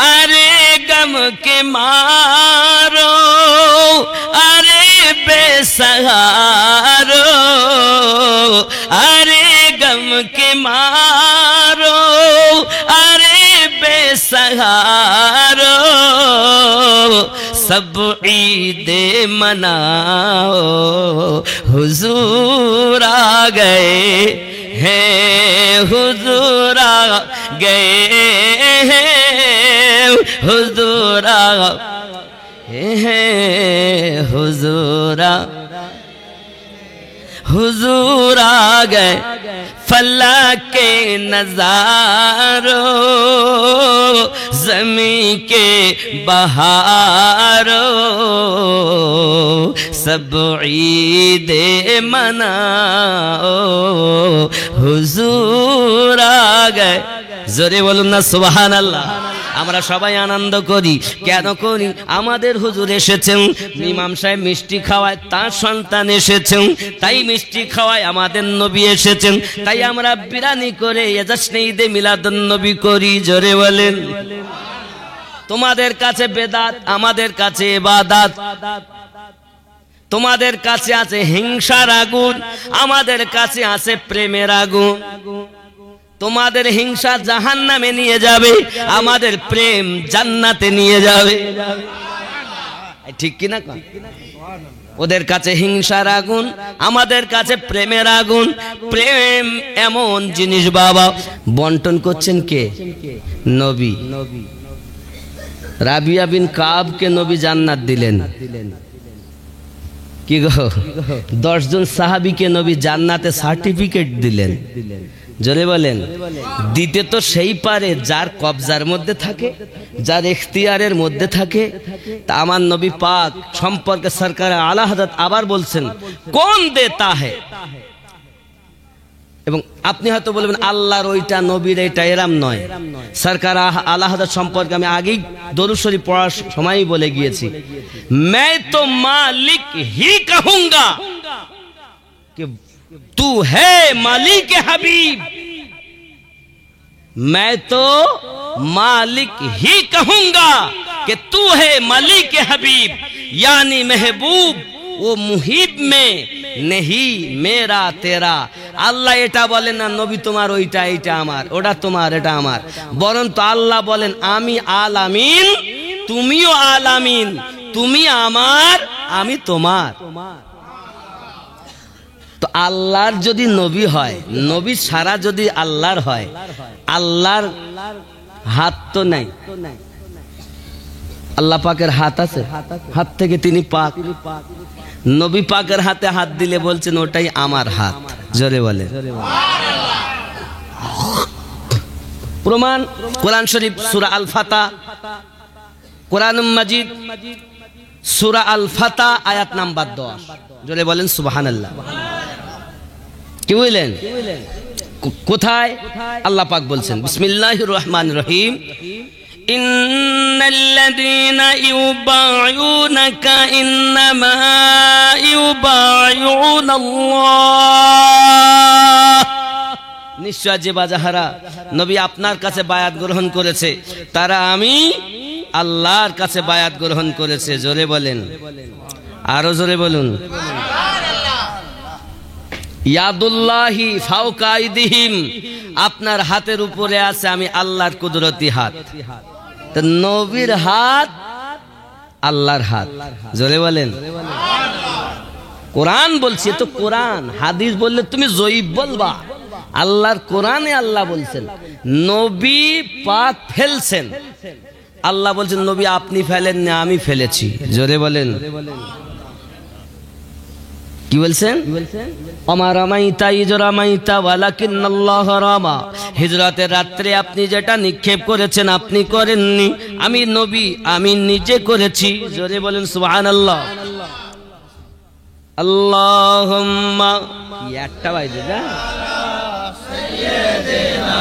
अरे गम के मारो अरे बेसहारो अरे गम के मारो अरे बेसहारो सब ईदे मनाओ हुजूर आ गए हैं हुजूर आ गए हैं हुजूर आ हुजूर आ गए फला के नजारों ज़मीं के बहारों सब ईदे मनाओ हुजूर आ गए जोरे बोलुन ना सुबहान अल्लाह আমরা সবাই আনন্দ করি কেন করি আমাদের হুজুর এসেছেন ইমাম সাহেব মিষ্টি খাওয়ায় তার সন্তান এসেছেন তাই মিষ্টি খাওয়ায় আমাদের নবী এসেছেন তাই আমরা বিরানি করে এজাসনে ঈদে মিলাদুন নবী করি জোরে বলেন তোমাদের কাছে বেদাত আমাদের কাছে ইবাদত তোমাদের কাছে আছে হিংসার আগুন আমাদের কাছে আছে প্রেমের আগুন তোমাদের হিংসা জাহান্নামে নিয়ে যাবে আমাদের প্রেম জান্নাতে নিয়ে যাবে ঠিক কি না ওদের কাছে হিংসার আগুন আমাদের কাছে প্রেমের আগুন প্রেম এমন জিনিস বাবা বন্টন করছেন কে নবী রাবিয়া বিন কাবকে নবী জান্নাত দিলেন কি গো 10 জন সাহাবীকে নবী জান্নাতে সার্টিফিকেট দিলেন জোরে বলেন দিতে তো সেই পারে যার কবজার মধ্যে থাকে যার ইখতিয়ারের মধ্যে থাকে তা আমার নবী পাক সম্পর্কে সরকার আলা হযরত আবার বলছেন কোন দেতা হে এবং আপনি হয়তো বলবেন আল্লাহর ওইটা নবীর এটা এরাম নয় সরকার আলা হযরত সম্পর্কে আমি আগেই দরুদ শরীফ পড়ার সময়ই বলে গিয়েছি मैं तो मालिक ही कहूंगा कि तू है मालिक हबीब मैं तो मालिक ही कहूंगा कि तू है मालिक हबीब यानी महबूब वो मुहिब में नहीं मेरा तेरा আল্লাহ এটা বলেন না নবী তোমার ওইটা এইটা আমার ওটা তোমার এটা আমার বরং তো আল্লাহ বলেন আমি আলামিন তুমিও আলামিন তুমি আমার আমি তোমার তো আল্লাহর যদি নবী হয় নবী সারা যদি আল্লাহর হয় আল্লাহর হাত তো নাই আল্লাহ পাকের হাত আছে হাত থেকে তিনি পাক নবী পাকের হাতে হাত দিলে বলছেন ওটাই আমার হাত জোরে বলে প্রমাণ কোরআন শরীফ সূরা আল ফাতা কোরআনুল মাজিদ সূরা আল ফাতা আয়াত নাম্বার 10 জোরে বলেন সুবহানাল্লাহ কি বলেন কোথায়? আল্লাহ পাক বলছেন বিসমিল্লাহির রহমানির রহিম, ইন্নাল্লাযীনা ইউবাইউনাকা ইন্নামা ইউবাইউনাল্লাহ, নিশ্চয় যে বাজাহারা নবী আপনার কাছে বায়াত গ্রহণ করেছে তারা আমি আল্লাহর কাছে বায়াত গ্রহণ করেছে। জোরে বলেন, আরো জোরে বলুন। ইয়াদুল্লাহি ফাওকা আইদিহিম, আপনার হাতের উপরে আছে আমি আল্লাহর কুদরতি হাত। তো নবীর হাত আল্লাহর হাত। জোরে বলেন। কোরআন বলছি, তো কোরআন, হাদিস বললে তুমি জয়ীফ বলবা, আল্লাহর কোরআনে আল্লাহ বলছেন নবী পাক ফেলছেন। আল্লাহ বলছেন নবী আপনি ফেলেন না, আমি ফেলেছি। জোরে বলেন। কি বলছেন? ওমা রামাইতা ইজ রামাইতা ওয়ালাকিন্নাল্লাহ রামা, হিজরতের রাত্রে আপনি যেটা নিক্ষেপ করেছেন আপনি করেননি, আমি নবী আমি নিজে করেছি। জোরে বলেন সুবহানাল্লাহ। আল্লাহুম্মা, একটা বাইরে না সাইয়্যিদিনা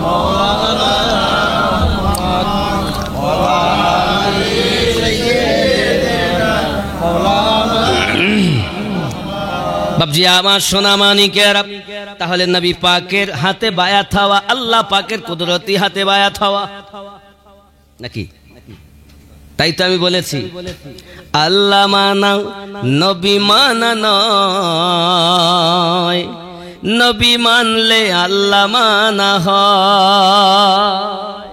মাওলানা বাবজি আমার সোনা মানিকেরা, তাহলে নবী পাকের হাতে বায়াত হওয়া আল্লাহ পাকের কুদরতি হাতে বায়াত হওয়া নাকি? তাই তো আমি বলেছি আল্লাহ মানা নবী মানা নয়, নবী মানলে আল্লাহ মানা হয়।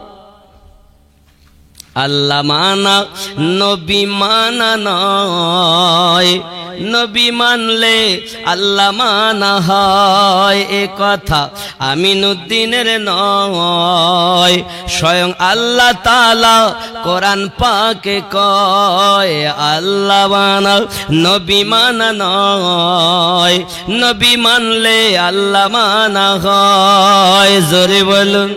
আল্লাহ মানা নবী মানা নয়, নবী মানলে আল্লাহ মানা হয়। এ কথা আমিনুদ্দিনের নয়, স্বয়ং আল্লাহ তাআলা কোরআন পাকে কয় আল্লাহ মানা নবী মানা নয়, নবী মানলে আল্লাহ মানা হয়। জোরে বলুন।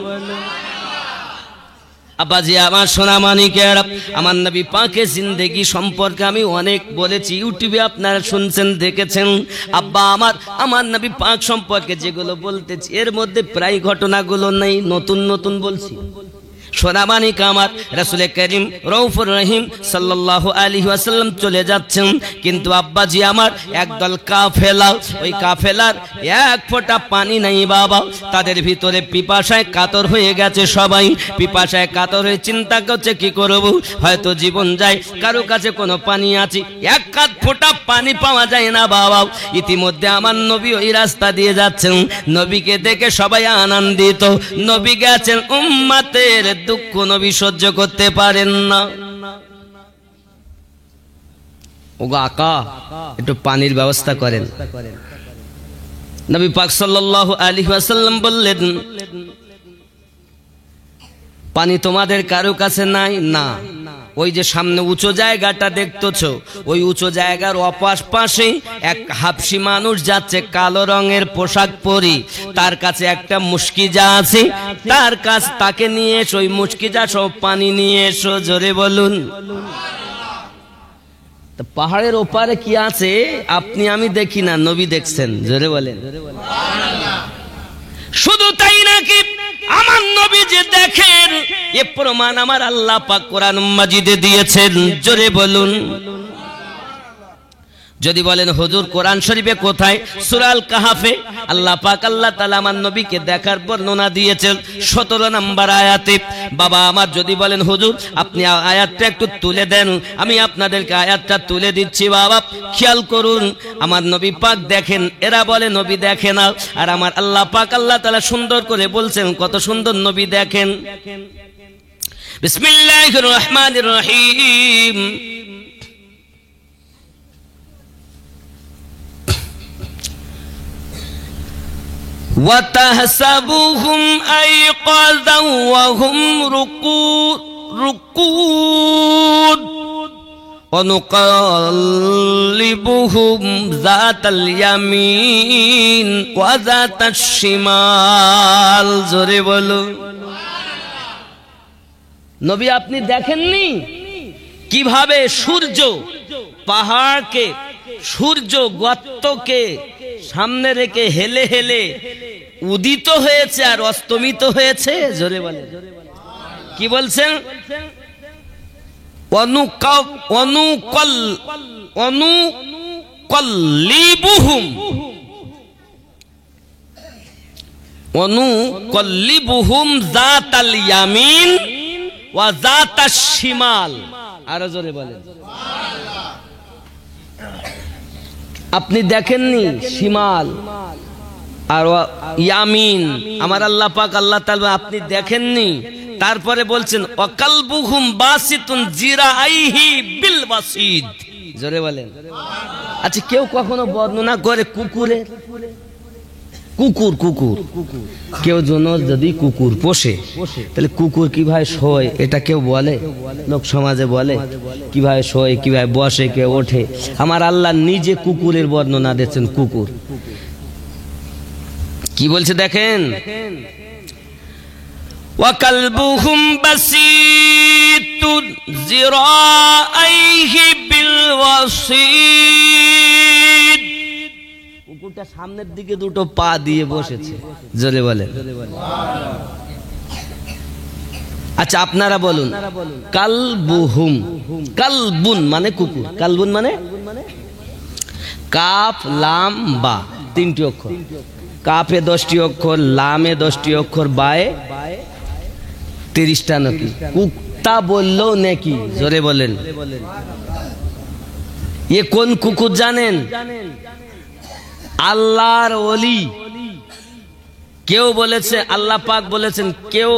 আব্বাজি আমার সোনা মানিকেরা, আমার নবী পাকের জিন্দেগি সম্পর্কে আমি অনেক বলেছি, ইউটিউবে আপনারা শুনছেন দেখেছেন। আব্বা আমার নবী পাক সম্পর্কে যেগুলো বলতেছি এর মধ্যে প্রায় ঘটনাগুলো নেই, নতুন নতুন বলছি। সোনা মানিক আমার রাসূল করিম রউফুর রহিম সাল্লাল্লাহু আলাইহি ওয়াসাল্লাম চলে যাচ্ছেন, কিন্তু আব্বাজি আমার একদল কাফেলা, ওই কাফেলার এক ফোঁটা পানি নাই বাবা, তাদের ভিতরে পিপাসায় কাতর হয়ে গেছে। সবাই পিপাসায় কাতর হয়ে চিন্তা করছে কি করব, হয়তো জীবন যায়, কারো কাছে কোনো পানি আছে, এক কাত ফোঁটা পানি পাওয়া যায় না বাবা। ইতিমধ্যে আমার নবী ওই রাস্তা দিয়ে যাচ্ছেন, নবীকে দেখে সবাই আনন্দিত, নবী গেছেন উম্মতের দুঃখ নবী সহ্য করতে পারেন না। ওগো আকা একটু পানির ব্যবস্থা করেন। নবী পাক সাল্লাল্লাহু আলাইহি ওয়াসাল্লাম বললেন পানি তোমাদের কারো কাছে নাই? না। ওই যে সামনে উঁচু জায়গাটা দেখতেছো, ওই উঁচু জায়গার অপাশ পাশে এক হাবশি মানুষ যাচ্ছে, কালো রঙের পোশাক পরি, তার কাছে একটা মুশকিজা আছে, তার কাছ তাকে নিয়ে এসো, ওই মুশকিজা সব পানি নিয়ে এসো। জোরে বলুন। পাহাড়ের ওপারে কি আছে আপনি আমি দেখি না, নবী দেখছেন। জোরে বলেন। শুধু তাই নাকি, আমার নবী যে দেখেন এ প্রমাণ আমার আল্লাহ পাক কোরআন মাজিদে দিয়েছেন। জোরে বলুন। যদি বলেন হুজুর কোরআন শরীফে কোথায়? সূরা আল কাহাফে আল্লাহ পাক আল্লাহ তাআলা আমার নবীকে দেখার বর্ণনা দিয়েছেন 17 নম্বর আয়াতে। বাবা আমার যদি বলেন হুজুর আপনি আয়াতটা একটু তুলে দেন, আমি আপনাদেরকে আয়াতটা তুলে দিচ্ছি। বাবা খেয়াল করুন, আমার নবী পাক দেখেন, এরা বলে নবী দেখে না, আর আমার আল্লাহ পাক আল্লাহ তাআলা সুন্দর করে বলছেন, কত সুন্দর নবী দেখেন। বিসমিল্লাহির রহমানির রহিম। وَتَحْسَبُهُمْ أَيْقَاظًا وَهُمْ رُقُودٌ وَنُقَلِّبُهُمْ ذَاتَ الْيَمِينِ وَذَاتَ الشِّمَالِ। জোরে বলো। নবী আপনি দেখেননি কিভাবে সূর্য পাহাড়কে, সূর্য গর্তকে সামনে রেখে হেলে হেলে উদিত হয়েছে আর অস্তমিত হয়েছে, জোরে বলেন কি বলছেন? অনুকল্লিবুহুম যাতাল ইয়ামিন ওয়া যাতাশ শিমাল। আরো জোরে বলেন। আপনি দেখেননি শিমাল আর ইয়ামিন, আমার আল্লাহ পাক আল্লাহ তাআলা আপনি দেখেননি? তারপরে বলছেন ওয়াকালবুহুম বাসিতুন জিরাইহি বিল ওয়াসিদ, জোরে বলেন। আচ্ছা, কেউ কখনো বর্ণনা করে কুকুরের? কুকুর কুকুর কেউ যদি কুকুর পোষে তাহলে কুকুর কিভাবে শোয় এটা কেউ বলে? লোক সমাজে বলে কিভাবে শোয়, কিভাবে বসে, কে ওঠে? আমার আল্লাহ নিজে কুকুরের বর্ণনা দিচ্ছেন। কুকুর কি বলছে দেখেন, ওয়াকালবুহুম বাসিতুন জিরাইহি বিল ওয়াসিদ। কুকুরটা সামনের দিকে দুটো পা দিয়ে বসেছে, জোরে বলে। আচ্ছা, আপনারা বলুন, কালবুহুম, কালবুন মানে কুকুর, কালবুন মানে কাফ লাম বা, তিনটি অক্ষর। কাফে 10টি অক্ষর, লামে 10টি অক্ষর, বায়ে 30টা নাকি। কুত্তা বললেও নাকি, জোরে বলেন। এ কোন কুকুর জানেন? আল্লাহর ওলি। কেউ বলেছে আল্লাহ পাক বলেছেন, কেউ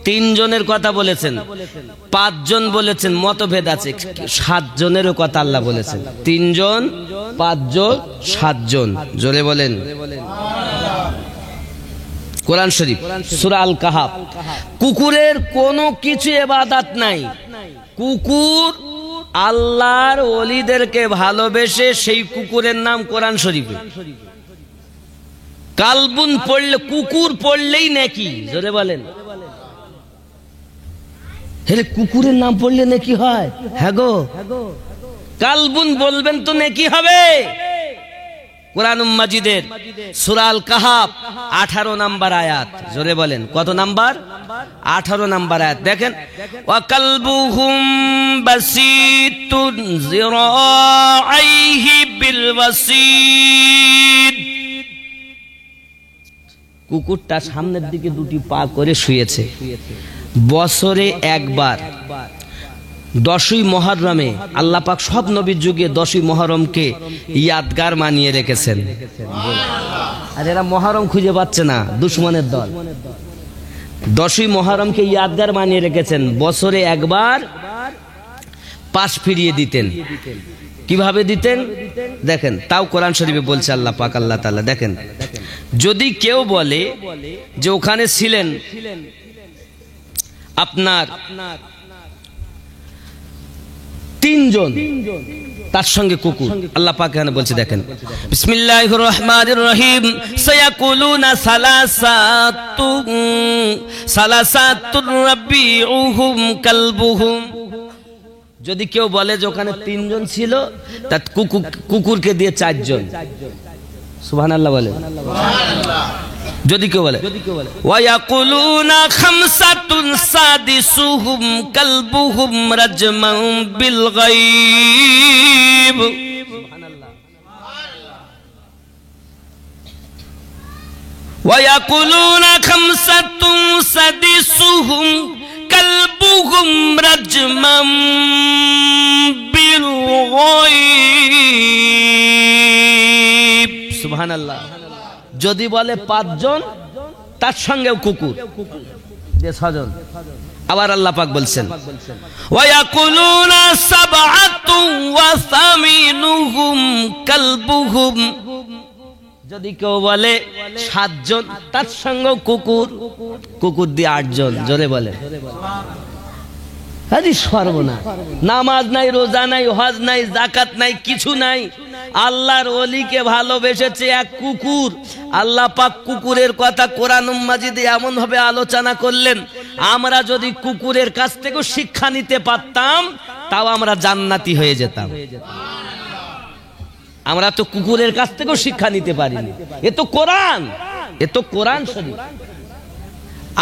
3 জনের কথা বলেছেন, 5 জন বলেছেন, মতভেদ আছে। 7 জনেরও কথা আল্লাহ বলেছেন। 3 জন, 5 জন, 7 জন, জোরে বলেন। কোরআন শরীফ সূরা আল কাহাফ। কুকুরের কোনো কিছু ইবাদত নাই। কুকুর আল্লাহর ওলিদেরকে ভালোবেসে, সেই কুকুরের নাম কোরআন শরীফে। কালবুন পড়লে, কুকুর পড়লেই নাকি, জোরে বলেন। হেলে কুকুরের নাম পড়লে নাকি হয়? হ্যাঁ গো, কালবুন বলবেন তো নাকি হবে। কোরআন মাজিদের সূরা আল কাহাফ 18 নম্বর আয়াত, জোরে বলেন। কত নাম্বার? 18 নম্বর আয়াত দেখেন, ওয়াকালবুহুম বাসিতুন জিরাইহি বিল ওয়াসিদ। কুকুরটা সামনের দিকে দুটি পা করে শুয়েছে। বছরে একবার 10ই মুহররমে আল্লাহ পাক সব নবীর যুগে 10ই মুহররমকে ইয়াদগার মানিয়ে রেখেছেন। আর এরা মুহররম খুঁজে পাচ্ছে না, দুশমনের দল। 10ই মুহররমকে ইয়াদগার মানিয়ে রেখেছেন। বছরে একবার পাশ ফিরিয়ে দিতেন। কিভাবে দিতেন দেখেন, তাও কোরআন শরীফে বলছে আল্লাহ পাক আল্লাহ তাআলা। দেখেন, যদি কেউ বলে যে ওখানে ছিলেন আপনার 3 জন, তার সঙ্গে কুকুর, আল্লাহ পাক এখানে বলছে দেখেন, বিসমিল্লাহির রহমানির রহিম, সায়াকুলুনা সালাসাতুর রাবিউহুম কালবুহুম। যদি কেউ বলে যে ওখানে 3 জন ছিল, তা কুকুরকে দিয়ে 4 জন। সুবহানাল্লাহ বলে। যদি কেউ বলে ওয়ায়াকুলুনা খামসাতুন সাদিসুহুম কালবুহুম রাজমান বিল গায়ব। সুবহানাল্লাহ। ওয়ায়াকুলুনা খামসাতুন সাদিসুহুম কালবুহুম রাজমান বিল গায়ব। সুবহানাল্লাহ। যদি বলে 5 জন, তার সঙ্গেও কুকুর যে 6 জন। আবার আল্লাহ পাক বলছেন ওয়ায়াকুলুনা সাবআতু ওয়া সামিনুহুম কালবুহুম। যদি কেউ বলে 7 জন, তার সঙ্গেও কুকুর, কুকুর দিয়ে 8 জন, জোরে বলে। আরে সর্বনাশ! নামাজ নাই, রোজা নাই, হজ নাই, যাকাত নাই, কিছু নাই। আল্লাহর ওলিকে ভালোবেসেছে এক কুকুর। আল্লাহ পাক কুকুরের কথা কোরআন মাজিদে এমন ভাবে আলোচনা করলেন, আমরা যদি কুকুরের কাছ থেকে শিক্ষা নিতে পারতাম, তাও আমরা জান্নাতি হয়ে যেতাম। আমরা তো কুকুরের কাছ থেকেও শিক্ষা নিতে পারিনি। এ তো কোরআন, এ তো কোরআন শরীফ।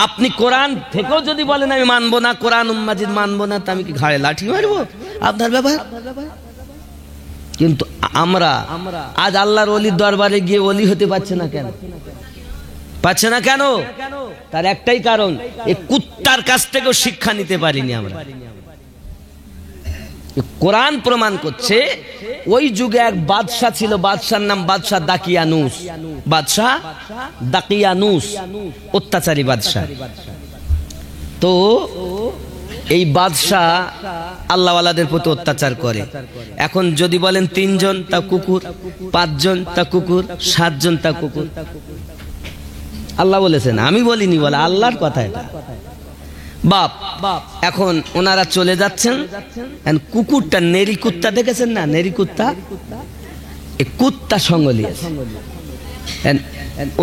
আপনি কোরআন থেকেও যদি বলেন আমি মানবো না, কোরআন মাজিদ মানবো না, তা আমি কি ঘাড়ে লাঠি মারবো? আপনার ব্যাপার। কিন্তু আমরা আজ আল্লাহর ওলির দরবারে গিয়ে ওলি হতে পারছে না কেন? পারছে না কেন? তার একটাই কারণ, এই কুত্তার কাছ থেকেও শিক্ষা নিতে পারিনি আমরা। কোরআন প্রমাণ করছে ওই যুগে এক বাদশা ছিল, বাদশার নাম বাদশা দাকিয়ানুস। বাদশা দাকিয়ানুস অত্যাচারী বাদশা। তো এই বাদশা আল্লাহওয়ালাদের প্রতি অত্যাচার করে। এখন যদি বলেন 3 জন তা কুকুর, 5 জন তা কুকুর, 7 জন তা কুকুর। আল্লাহ বলেছেন, আমি বলিনি, বলে আল্লাহর কথা এটা। বাপ এখন ওনারা চলে যাচ্ছেন, কুকুরটা নেরি কুত্তা দেখেছেন না? নেরি কুত্তা, এই কুত্তা সঙ্গ নিয়েছে।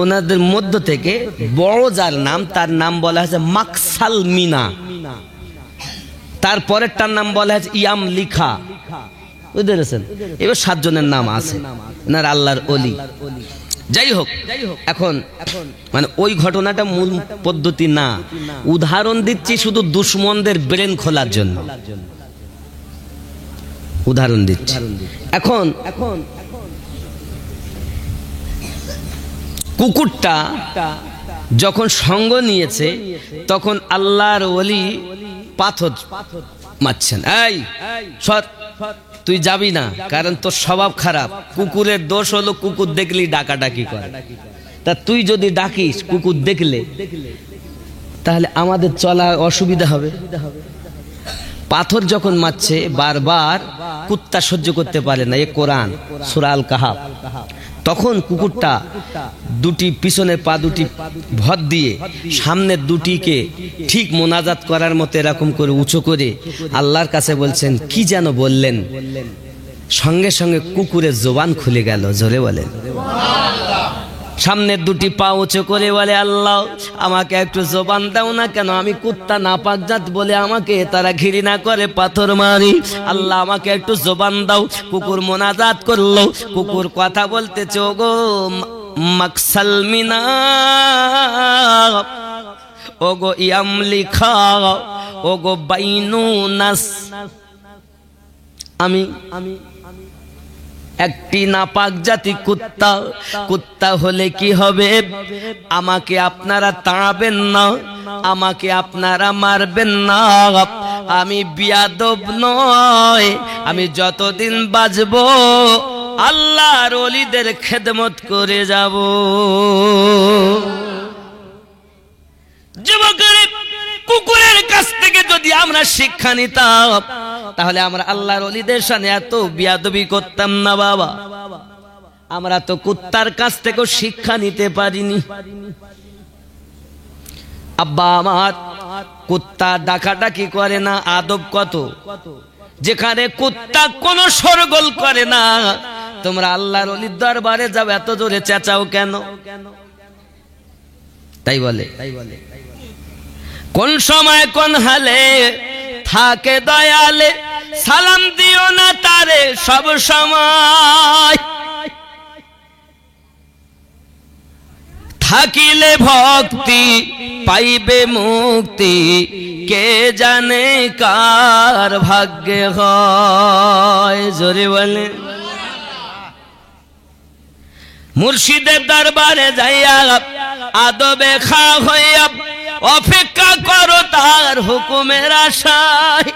ওনাদের মধ্য থেকে বড় যার নাম, তার নাম বলা হয়েছে মাকসাল মিনা, তারপরেরটার নাম বলা হয়েছে ইয়াম লিখা। বুঝতে পেরেছেন? এবার 7 জনের নাম আছে, ওনার আল্লাহর ওলি। যাই হোক, এখন মানে ওই ঘটনাটা মূল পদ্ধতি না, উদাহরণ দিচ্ছি শুধু দুশ্মনদের ব্রেন খোলার জন্য উদাহরণ দিচ্ছি। এখন কুকুরটা যখন সঙ্গ নিয়েছে, তখন আল্লাহর ওলি পাথর মারছেন, এই সর, তুই যাবি না, কারণ তোর স্বভাব খারাপ। কুকুরের দোষ হলো কুকুর দেখলি ডাকাডাকি করে। তা তুই যদি ডাকিস কুকুর দেখলে, তাহলে আমাদের চলা অসুবিধা হবে। পাথর যখন মারছে বারবার, কুত্তা সহ্য করতে পারে না। এ কোরআন সূরা আল কাহাফ। তখন কুকুরটা দুটি পিছনের পা দুটি ভর দিয়ে সামনের দুটিকে ঠিক মোনাজাত করার মতো এরকম করে উঁচু করে আল্লাহর কাছে বলছেন, কি যেন বললেন, সঙ্গে সঙ্গে কুকুরের জবান খুলে গেল। জোরে বলেন। সামনের দুটি পা উঁচু করে বলে, আল্লাহ আমাকে একটু জবান দাও না, কেন আমি কুত্তা নাপাকজাত বলে আমাকে তারা ঘৃণা করে, পাথর মারি। আল্লাহ আমাকে একটু জবান দাও। কুকুর মোনাজাত করলো, কুকুর কথা বলতেছে, ওগো মাকসাল মিনা, ওগো ইয়াম লিখা, ওগো বাইনুনাস, আমি একটি নাপাক জাতি কুত্তা। কুত্তা হলে কি হবে? আমাকে আপনারা তাড়াবেন না, আমাকে আপনারা মারবেন না। আমি বিয়াদব নয়, আমি যতদিন বাঁচব আল্লাহর ওলিদের খেদমত করে যাব। যুবকের কুকুরের কাছ থেকে যদি আমরা শিক্ষা নিতাম, তাহলে আমরা আল্লাহর ওলিদের সামনে এত বিয়াদবি করতাম না। বাবা, আমরা তো কুত্তার কাছ থেকেও শিক্ষা নিতে পারিনি। আব্বা আমার কুত্তা ডাকাডাকি করে না, আদব কত। যেখানে কুত্তা কোনো শোরগোল করে না, তোমরা আল্লাহর ওলির দরবারে যাও, এত জোরে চেঁচাও কেন? তাই বলে কোন সময় কোন হালে থাকে দয়ালে, সালাম দিও না তারে সব সময়। থাকিলে ভক্তি পাইবে মুক্তি, কে জানে কার ভাগ্যে হয়। জোরে বলে। মুর্শিদের দরবারে যাইয়া আদবে খা হইয়া অপেক্ষা করো তার হুকুমের আশায়।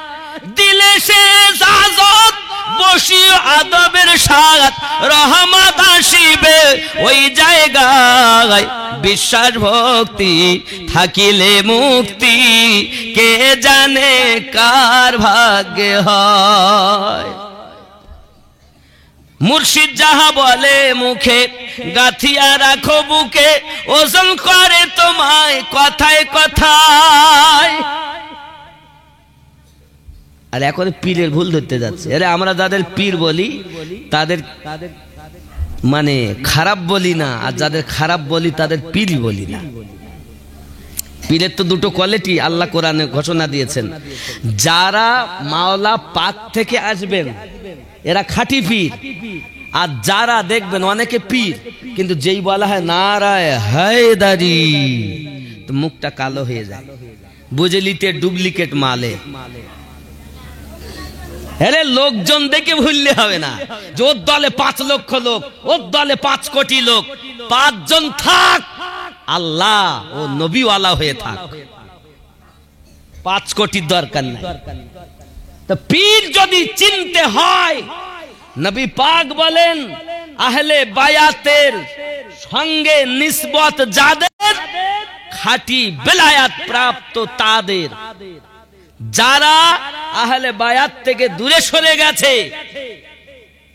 দিলে সে ইজাজত বসিও আদবের সাথ, রহমত আসিবে ওই জায়গায়। বিশ্বাস ভক্তি থাকিলে মুক্তি, কে জানে কার ভাগ্যে হয়। মুর্শিদ যাহা বলে মুখে, গাথিয়া রাখো বুকে, ওজন করে তোমায় কথায় কথায়। আর এখন পীরের ভুল ধরতে যাচ্ছে। আরে আমরা যাদের পীর বলি তাদের মানে খারাপ বলি না, আর যাদের খারাপ বলি তাদের পীরই বলি না। পীরের তো দুটো কোয়ালিটি আল্লাহ কোরআনে ঘোষণা দিয়েছেন। যারা মাওলা পাক থেকে আসবেন এরা খাঁটি পীর, আর যারা দেখবেন অনেকে পীর কিন্তু যেই বলা হয় নারায়ে হায়দারি তো মুখটা কালো হয়ে যায়, বুঝে নিতে ডুপ্লিকেট মালে। আরে লোকজন দেখে ভুললে হবে না যে ওর দলে 5 লক্ষ লোক, ওর দলে 5 কোটি লোক, 5 জন থাক, আল্লাহ ও নবীওয়ালা হয়ে থাক, 5 কোটির দরকার নাই। তো পীর যদি চিনতে হয়, নবী পাক বলেন আহলে বায়াতের সঙ্গে নিসবত যাদের, খাঁটি বেলায়াত প্রাপ্ত তাদের। যারা আহলে বায়াত থেকে দূরে সরে গেছে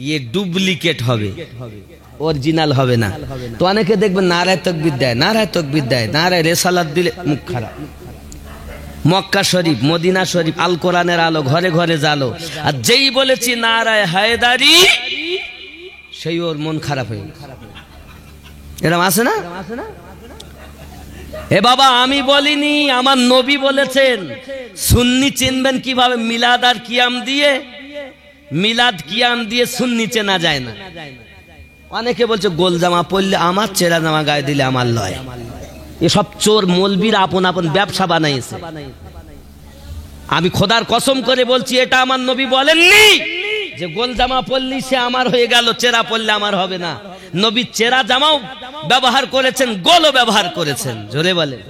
ये ডুপ্লিকেট হবে, অরিজিনাল হবে না। তো অনেকে দেখবেন নারায়ে তাকবীর দেয়, নারায়ে তাকবীর দেয়, নারায়ে রিসালাত দিলে মুখ খারাপ। মক্কা শরীফ, মদিনা শরীফ, আল কোরআনের আলো ঘরে ঘরে জালো, আর যেই বলেছি নারায়ে হায়দারি সেই ওর মন খারাপ হয়ে গেছে। এরকম আছে না? এ বাবা আমি বলিনি, আমার নবী বলেছেন। সুন্নি চিনবেন কিভাবে? মিলাদ আর কিয়াম দিয়ে। মিলাদ কিয়াম দিয়ে সুন্নি চেনা যায় না। অনেকে বলছে গোল জামা পরলে আমার, চেরা জামা গায়ে দিলে আমার লয়। এসব চোর মৌলবীর আপন আপন ব্যবসা বানাইছে। আমি খোদার কসম করে বলছি, এটা আমার নবী বলেননি যে গোল জামা পরলি সে আমার হয়ে গেল, চেরা পরলে আমার হবে না। নবী চেরা জামাও ব্যবহার করেছেন, গোলও ব্যবহার করেছেন। জোরে বলেন।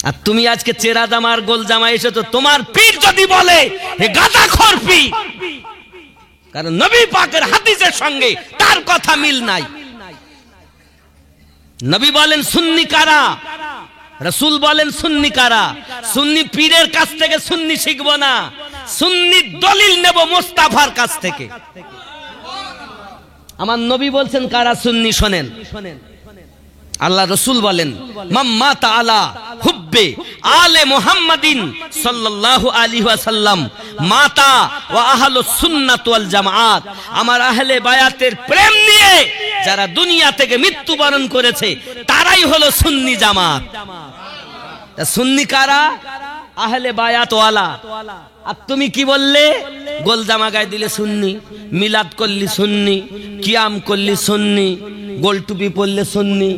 আর তুমি আজকে চেরা জামা আর গোল জামা এসেছো, তোমার পীর যদি বলে হে গাদাখোর পীর, কারণ নবী পাকের হাদিসের সঙ্গে তার কথা মিল নাই। নবী বলেন সুন্নি কারা, রাসূল বলেন সুন্নি কারা। সুন্নি পীরের কাছ থেকে সুন্নি শিখবো না, সুন্নি দলিল নেব মুস্তাফার কাছ থেকে। আমার নবী বলছেন কারা সুন্নি, শোনেন। আল্লাহ রাসূল বলেন মাম্মা তাআলা হুব্বে আলে মুহাম্মাদিন সাল্লাল্লাহু আলাইহি ওয়াসাল্লাম মাতা ওয়া আহলুস সুন্নাত ওয়াল জামাআত। আমার আহলে বায়াতের প্রেম নিয়ে যারা দুনিয়া থেকে মৃত্যুবরণ করেছে তারাই হলো সুন্নি জামাত। সুন্নি কারা? আহলে বায়াত ওয়ালা। আর তুমি কি বললে? গোল জামা গায়ে দিলে সুন্নি, মিলাদ করলি সুন্নি, কিয়াম করলি সুন্নি, গোল টুপি পরলে সুন্নি।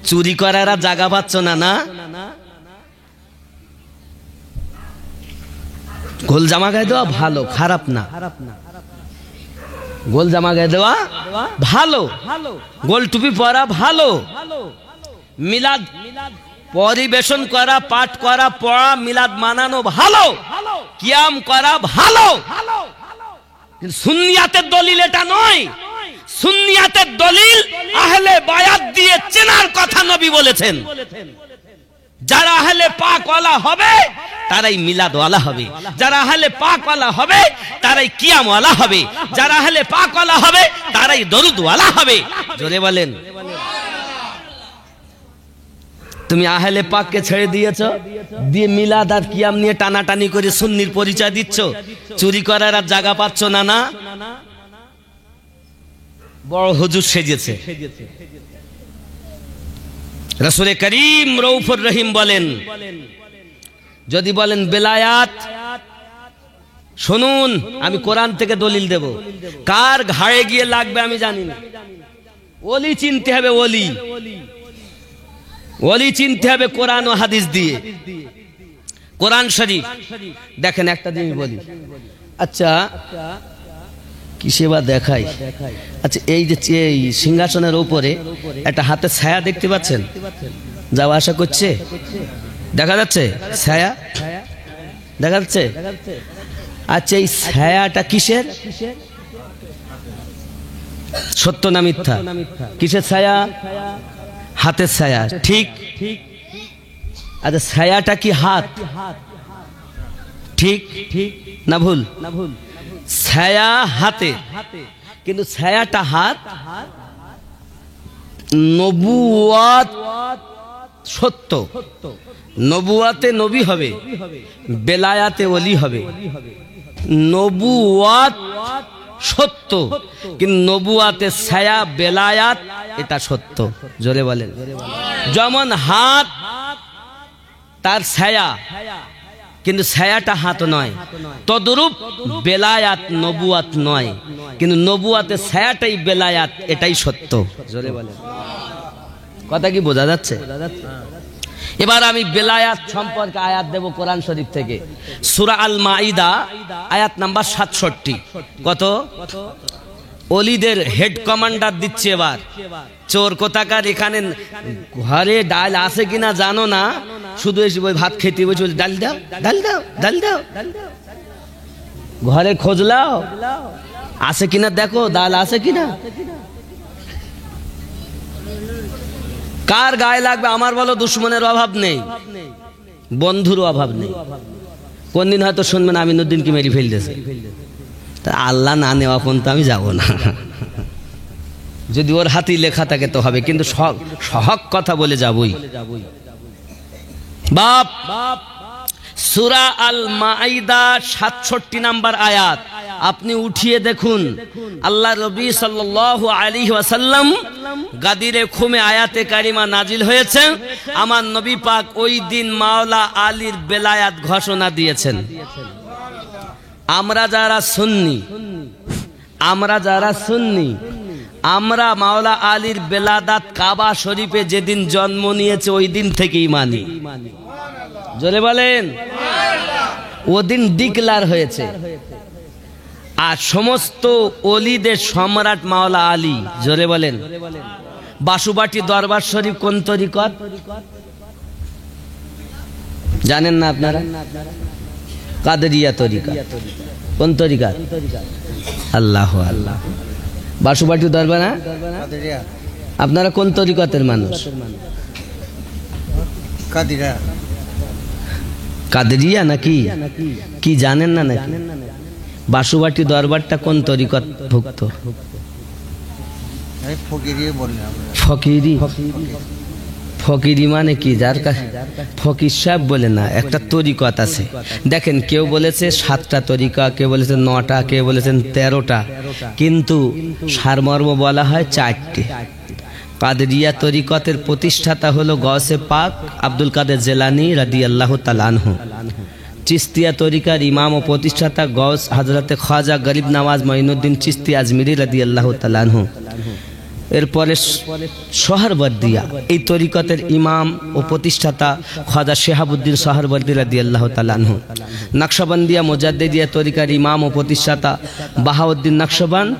চুরি করার জায়গা পাচ্ছ না? না, গোল জামা গায়ে দেওয়া ভালো, খারাপ না। গোল জামা গায়ে দেওয়া ভালো, গোল টুপি পরা ভালো, মিলাদ পরিবেশন করা, পাঠ করা, পড়া, মিলাদ মানানো ভালো, কিয়াম করা ভালো। সুন্নিয়াতের দলিল এটা নয়। সুন্নিয়াতের দলিল আহলে বায়াত দিয়ে চেনার কথা নবী বলেছেন। যারা আহলে পাক ওয়ালা হবে তারাই মিলাদ ওয়ালা হবে, যারা আহলে পাক ওয়ালা হবে তারাই কিয়াম ওয়ালা হবে, যারা আহলে পাক ওয়ালা হবে তারাই দরুদ ওয়ালা হবে। জোরে বলেন। তুমি আহলে পাককে ছেড়ে দিয়েছো, দিয়ে মিলাদ আর কিয়াম নিয়ে টানাটানি করে সুন্নির পরিচয় দিচ্ছ, চুরি করার আর জায়গা পাচ্ছ না। না, বড় হুজুর সেজেছে। রাসূল করিম রউফুর রহিম বলেন, যদি বলেন বেলায়াত, শুনুন আমি কোরআন থেকে দলিল দেব। কার ঘাড়ে গিয়ে লাগবে আমি জানি না। ওলি চিনতে হবে, ওলি ওলি চিনতে হবে কোরআন ও হাদিস দিয়ে। কোরআন শরীফ দেখেন, একটা জিনিস বলি। আচ্ছা কিসে বা দেখাই? আচ্ছা এই যে সিংহাসনের উপরে একটা হাতের ছায়া দেখতে পাচ্ছেন? যাওয়া আসা করছে, দেখা যাচ্ছে ছায়া? দেখা যাচ্ছে? আচ্ছা এই ছায়াটা কিসের? সত্য না মিথ্যা? কিসের ছায়া? হাতের ছায়া, ঠিক? আচ্ছা ছায়াটা কি হাত? ঠিক না ভুল? ছায়া হাতে, কিন্তু ছায়াটা হাত। নবুয়াত সত্য, নবুয়াতে নবী হবে, বেলায়াতে ওলি হবে। নবুয়াত সত্য, কিন্তু নবুয়াতে ছায়া, বেলায়াত এটা সত্য। জোরে বলেন। যেমন হাত তার ছায়া, কিন্তু ছায়াটা হাত নয়। তদরূপ বেলায়াত নবুয়াত নয়, কিন্তু নবুয়াতের ছায়াটাই বেলায়াত, এটাই সত্য। জোরে বলেন, কথা কি বোঝা যাচ্ছে? এবার আমি বেলায়াত সম্পর্কে আয়াত দেব কোরআন শরীফ থেকে, সূরা আল মাইদা আয়াত নাম্বার 67। কত? অলিদের হেড কমান্ডার দিচ্ছে এবার। চোর কোথাকার, এখানে ঘরে ডাল আছে কিনা জানো না, শুধু এসে ওই ভাত খেতে বসে ডাল দাও, ডাল দাও, ডাল দাও। ঘরে খোঁজলাও আছে কিনা, দেখো ডাল আছে কিনা। কার গায়ে লাগবে আমার বলো? দুশ্মনের অভাব নেই, বন্ধুর অভাব নেই। কোন দিন হয়তো শুনবেন আমিনুদ্দিনকে মেরে ফেলতেছে, তা আল্লাহ না নেওয়া পর্যন্ত আমি যাব না। যদি ওর হাতেই লেখা থাকে তো হবে, কিন্তু সহক কথা বলে যাবই। বাপ সূরা আল মাইদা 67 নম্বর আয়াত আপনি উঠিয়ে দেখুন। আল্লাহ নবী সাল্লাল্লাহু আলাইহি ওয়াসাল্লাম গাদিরে খুমে আয়াতে কারিমা নাজিল হয়েছে। আমার নবী পাক ওই দিন মাওলা আলীর বেলায়াত ঘোষণা দিয়েছেন। আমরা যারা সুন্নি আমরা মাওলা আলীর বেলাদাত কাবা শরীফে যেদিন জন্ম নিয়েছে ওই দিন থেকেই মানি। জোরে বলেন, ওদিন ডিক্লার হয়েছে। আর সমস্ত ওলিদের সম্রাট মাওলা আলী। জোরে বলেন, বাসুবাটি দরবার শরীফ কোন তরিকত জানেন না আপনারা? কাদেরিয়া তরিকা। কোন তরিকা? আল্লাহ আল্লাহ। বাসুবাটি দরবার না? আপনারা কোন তরিকতের মানুষ? কাদেরিয়া নাকি কি জানেন না নাকি? বাসুবাটি দরবারটা কোন তরিকত ভুক্ত? ফকিরি। ফকিরি মানে কি? যার কাছে ফকির সাহেব বলে না, একটা তরিকত আছে। দেখেন, কেউ বলেছে 7টা তরিকা, কেউ বলেছে 9টা, কেউ বলেছেন 13টা, কিন্তু সারমর্ম বলা হয় 4টে। কাদেরিয়া তরিকতের প্রতিষ্ঠাতা হলো গৌসে পাক আব্দুল কাদের জিলানী রাদিয়াল্লাহু তাআলা আনহু। চিস্তিয়া তরিকার ইমাম ও প্রতিষ্ঠাতা গৌস হযরতে খ্বাজা গরিব নওয়াজ মঈনুদ্দিন চিস্তি আজমিরি রাদিয়াল্লাহু তাআলা আনহু। এরপরে সোহরবর্দিয়া, এই তরিকতের ইমাম ও প্রতিষ্ঠাতা খ্বাজা শিহাবুদ্দিন সোহরবর্দী রাদিয়াল্লাহু তাআলা আনহু। নকশবন্দিয়া মুজাদ্দিদিয়া তরিকার ইমাম ও প্রতিষ্ঠাতা বাহাউদ্দিন নকশবন্দ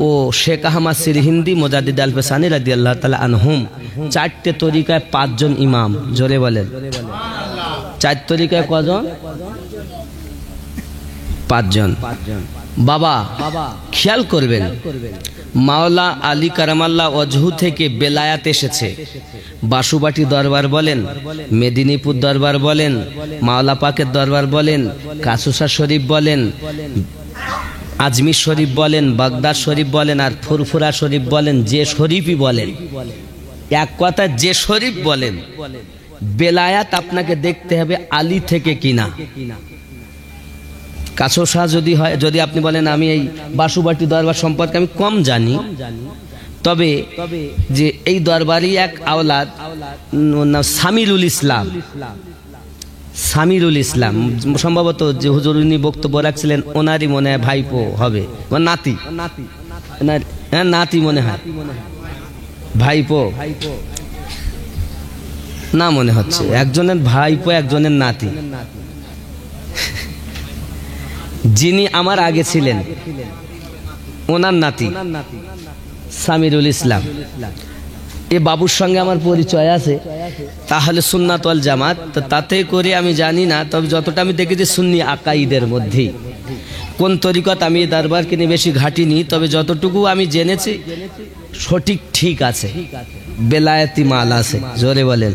ও শেখ আহমদ সিরহিন্দি মুজাদ্দিদ আল ফসানি রাদিয়াল্লাহু তাআলা আনহুম। 4টে তরিকায় 5 জন ইমাম। জোরে বলেন, 4 তরিকায় কজন? 5 জন। বাবা খেয়াল করবেন, মাওলা আলী কারামাল্লাহ ওয়াজহু থেকে বেলায়াত এসেছে। বাসুবাটি দরবার বলেন, মেদিনীপুর দরবার বলেন, মাওলা পাকের দরবার বলেন, কাসুসা শরীফ বলেন, আজমির শরীফ বলেন, বাগদাদ শরীফ বলেন, আর ফুরফুরা শরীফ বলেন, যে শরীফই বলেন, এক কথায় যে শরীফ বলেন, বেলায়াত আপনাকে দেখতে হবে আলী থেকে কিনা। কাসুসা যদি হয়, যদি আপনি বলেন আমি এই বাসুবাটি দরবার সম্পর্কে আমি কম জানি, তবে যে এই দরবারই এক আওলাদ, ওর নাম সামিরুল ইসলাম। সামিরুল ইসলাম সম্ভবত যে হুজুর উনি বক্তব্য রাখছিলেন ওনারই মনে হয় ভাইপো হবে, নাতি, হ্যাঁ নাতি মনে হয়, ভাইপো না মনে হচ্ছে, একজনের ভাইপো একজনের নাতি। যিনি আমার আগে ছিলেন ওনার নাতি সামিরুল ইসলাম। এ বাবুর সঙ্গে আমার পরিচয় আছে, তাহলে সুন্নাত ওয়াল জামাত, তাতে করে আমি জানি না, তবে যতটা আমি দেখেছি সুন্নি আকাইদের মধ্যেই। কোন তরিকত আমি দরবারকে নিয়ে বেশি ঘাটিনি, তবে যতটুকু আমি জেনেছি সঠিক ঠিক আছে, বেলায়েতি মাল আছে। জোরে বলেন।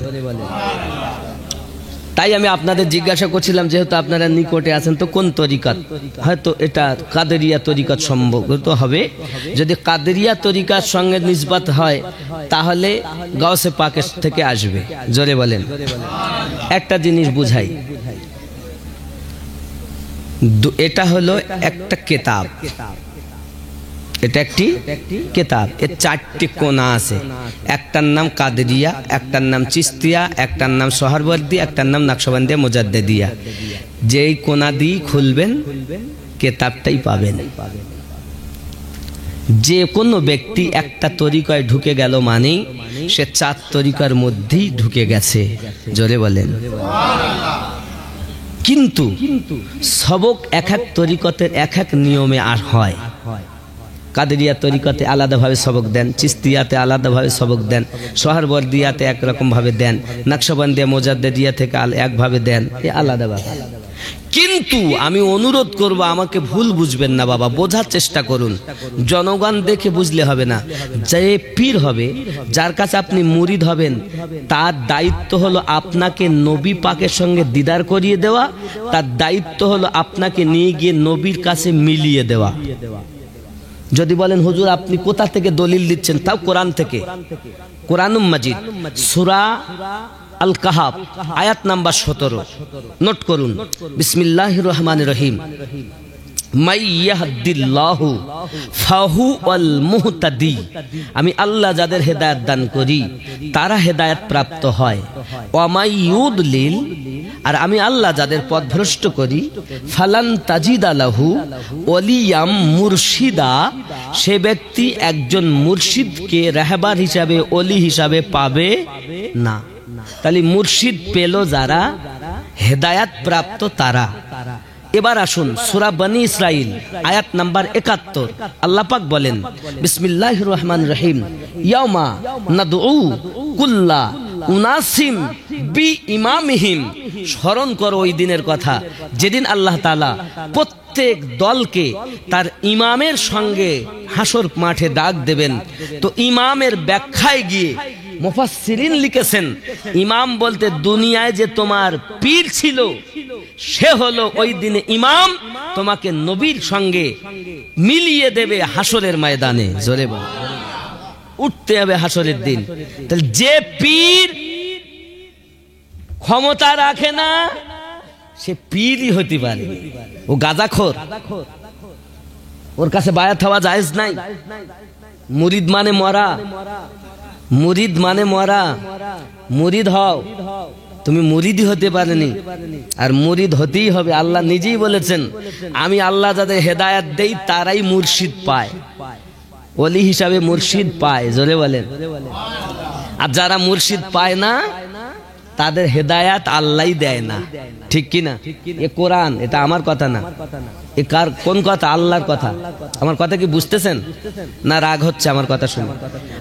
তাই আমি আপনাদের জিজ্ঞাসা করছিলাম, যেহেতু আপনারা নিকটে আছেন, তো কোন তরিকত? হয়তো এটা কাদেরিয়া তরিকত সম্ভবত হবে। যদি কাদেরিয়া তরিকার সঙ্গে নিসবত হয় তাহলে গাউসে পাকের থেকে আসবে। জোরে বলেন। একটা জিনিস বুঝাই, এটা হলো একটা কিতাব, এটা একটি কিতাব। এর 4টি কোনা আছে, একটার নাম কাদেরিয়া, একটার নাম চিস্তিয়া, একটার নাম সোহরবর্দী, একটার নাম নকশবন্দিয়া মুজাদ্দিদিয়া। যেই কোনা দিয়ে খুলবেন কেতাবটাই পাবেন। যে কোনো ব্যক্তি একটা তরিকায় ঢুকে গেল মানেই সে 4 তরিকার মধ্যেই ঢুকে গেছে। জোরে বলেন। কিন্তু সবক এক এক তরিকতের এক এক নিয়মে আর হয়। কাদেরিয়া তরিকতে আলাদাভাবে সবক দেন, চিস্তিয়াতে আলাদাভাবে সবক দেন, সোহরাওয়ার্দিয়াতে একরকম ভাবে দেন, নকশবন্দিয়া মোজাদ্দেদিয়া থেকে একভাবে দেন, এ আলাদাভাবে। কিন্তু আমি অনুরোধ করব, আমাকে ভুল বুঝবেন না বাবা, বোঝার চেষ্টা করুন। জনগণ দেখে বুঝলে হবে না। যে পীর হবে, যার কাছে আপনি মুরিদ হবেন, তার দায়িত্ব হলো আপনাকে নবী পাকের সঙ্গে দিদার করিয়ে দেওয়া, তার দায়িত্ব হলো আপনাকে নিয়ে গিয়ে নবীর কাছে মিলিয়ে দেওয়া। যদি বলেন হুজুর আপনি কোথা থেকে দলিল দিচ্ছেন, তাও কোরআন থেকে। কোরআনুম মাজিদ সূরা আল কাহাফ আয়াত নাম্বার 17 নোট করুন। বিসমিল্লাহির রহমানির রহিম। মাই ইয়াহদিল্লাহু ফাহুয়াল মুহতাদি। আমি আল্লাহ যাদের হেদায়েত দান করি তারা হেদায়েত প্রাপ্ত হয়। ওয়া মাই ইউদলিল, আর আমি আল্লাহ যাদের পথভ্রষ্ট করি, ফালান তাজিদা লাহু ওয়ালিয়াম মুরশিদা, সে ব্যক্তি একজন মুর্শিদকে রাহবার হিসাবে, ওলি হিসাবে পাবে না। তাহলে মুর্শিদ পেল যারা, হেদায়াত প্রাপ্ত তারা। এবার আসুন সূরা বনি ইসরাইল আয়াত নাম্বার 71। আল্লাহ পাক বলেন বিসমিল্লাহির রহমানির রহিম। ইয়াউমা নাদউ কুল্লা উনাসিম বি ইমামিহিম। স্মরণ করো ওই দিনের কথা, যেদিন আল্লাহ তাআলা প্রত্যেক দলকে তার ইমামের সঙ্গে হাসর মাঠে ডাক দেবেন। তো ইমামের ব্যাখ্যায় গিয়ে মুফাসসিরিন লিখেছেন, ইমাম বলতে দুনিয়ায় যে তোমার পীর ছিল সে হলো ওই দিনে ইমাম, তোমাকে নবীর সঙ্গে মিলিয়ে দেবে হাসরের ময়দানে। জোরে বল, উঠতে হবে হাসরের দিন। তাহলে যে পীর ক্ষমতা রাখে না সে পীরই হতে পারে, ও গাঁজাখোর, ওর কাছে বায়াত হওয়া জায়েজ নাই। মুরিদ মানে মরা, মুরিদ মানে মরা। মুরিদ হও, তুমি মুরিদই হতে পারেনি, আর মুরিদ হতেই হবে। আল্লাহ নিজেই বলেছেন, আমি আল্লাহ যাদের হেদায়েত দেই তারাই মুর্শিদ পায়, ওলি হিসাবে মুর্শিদ পায়। জোরে বলেন। আর যারা মুর্শিদ পায় না তাদের হেদায়েত আল্লাহই দেয় না। ঠিক কি না? এ কোরআন, এটা আমার কথা না। এ কার কোন কথা? আল্লাহর কথা। আমার কথা কি বুঝতেছেন না? রাগ হচ্ছে আমার কথা শুনে?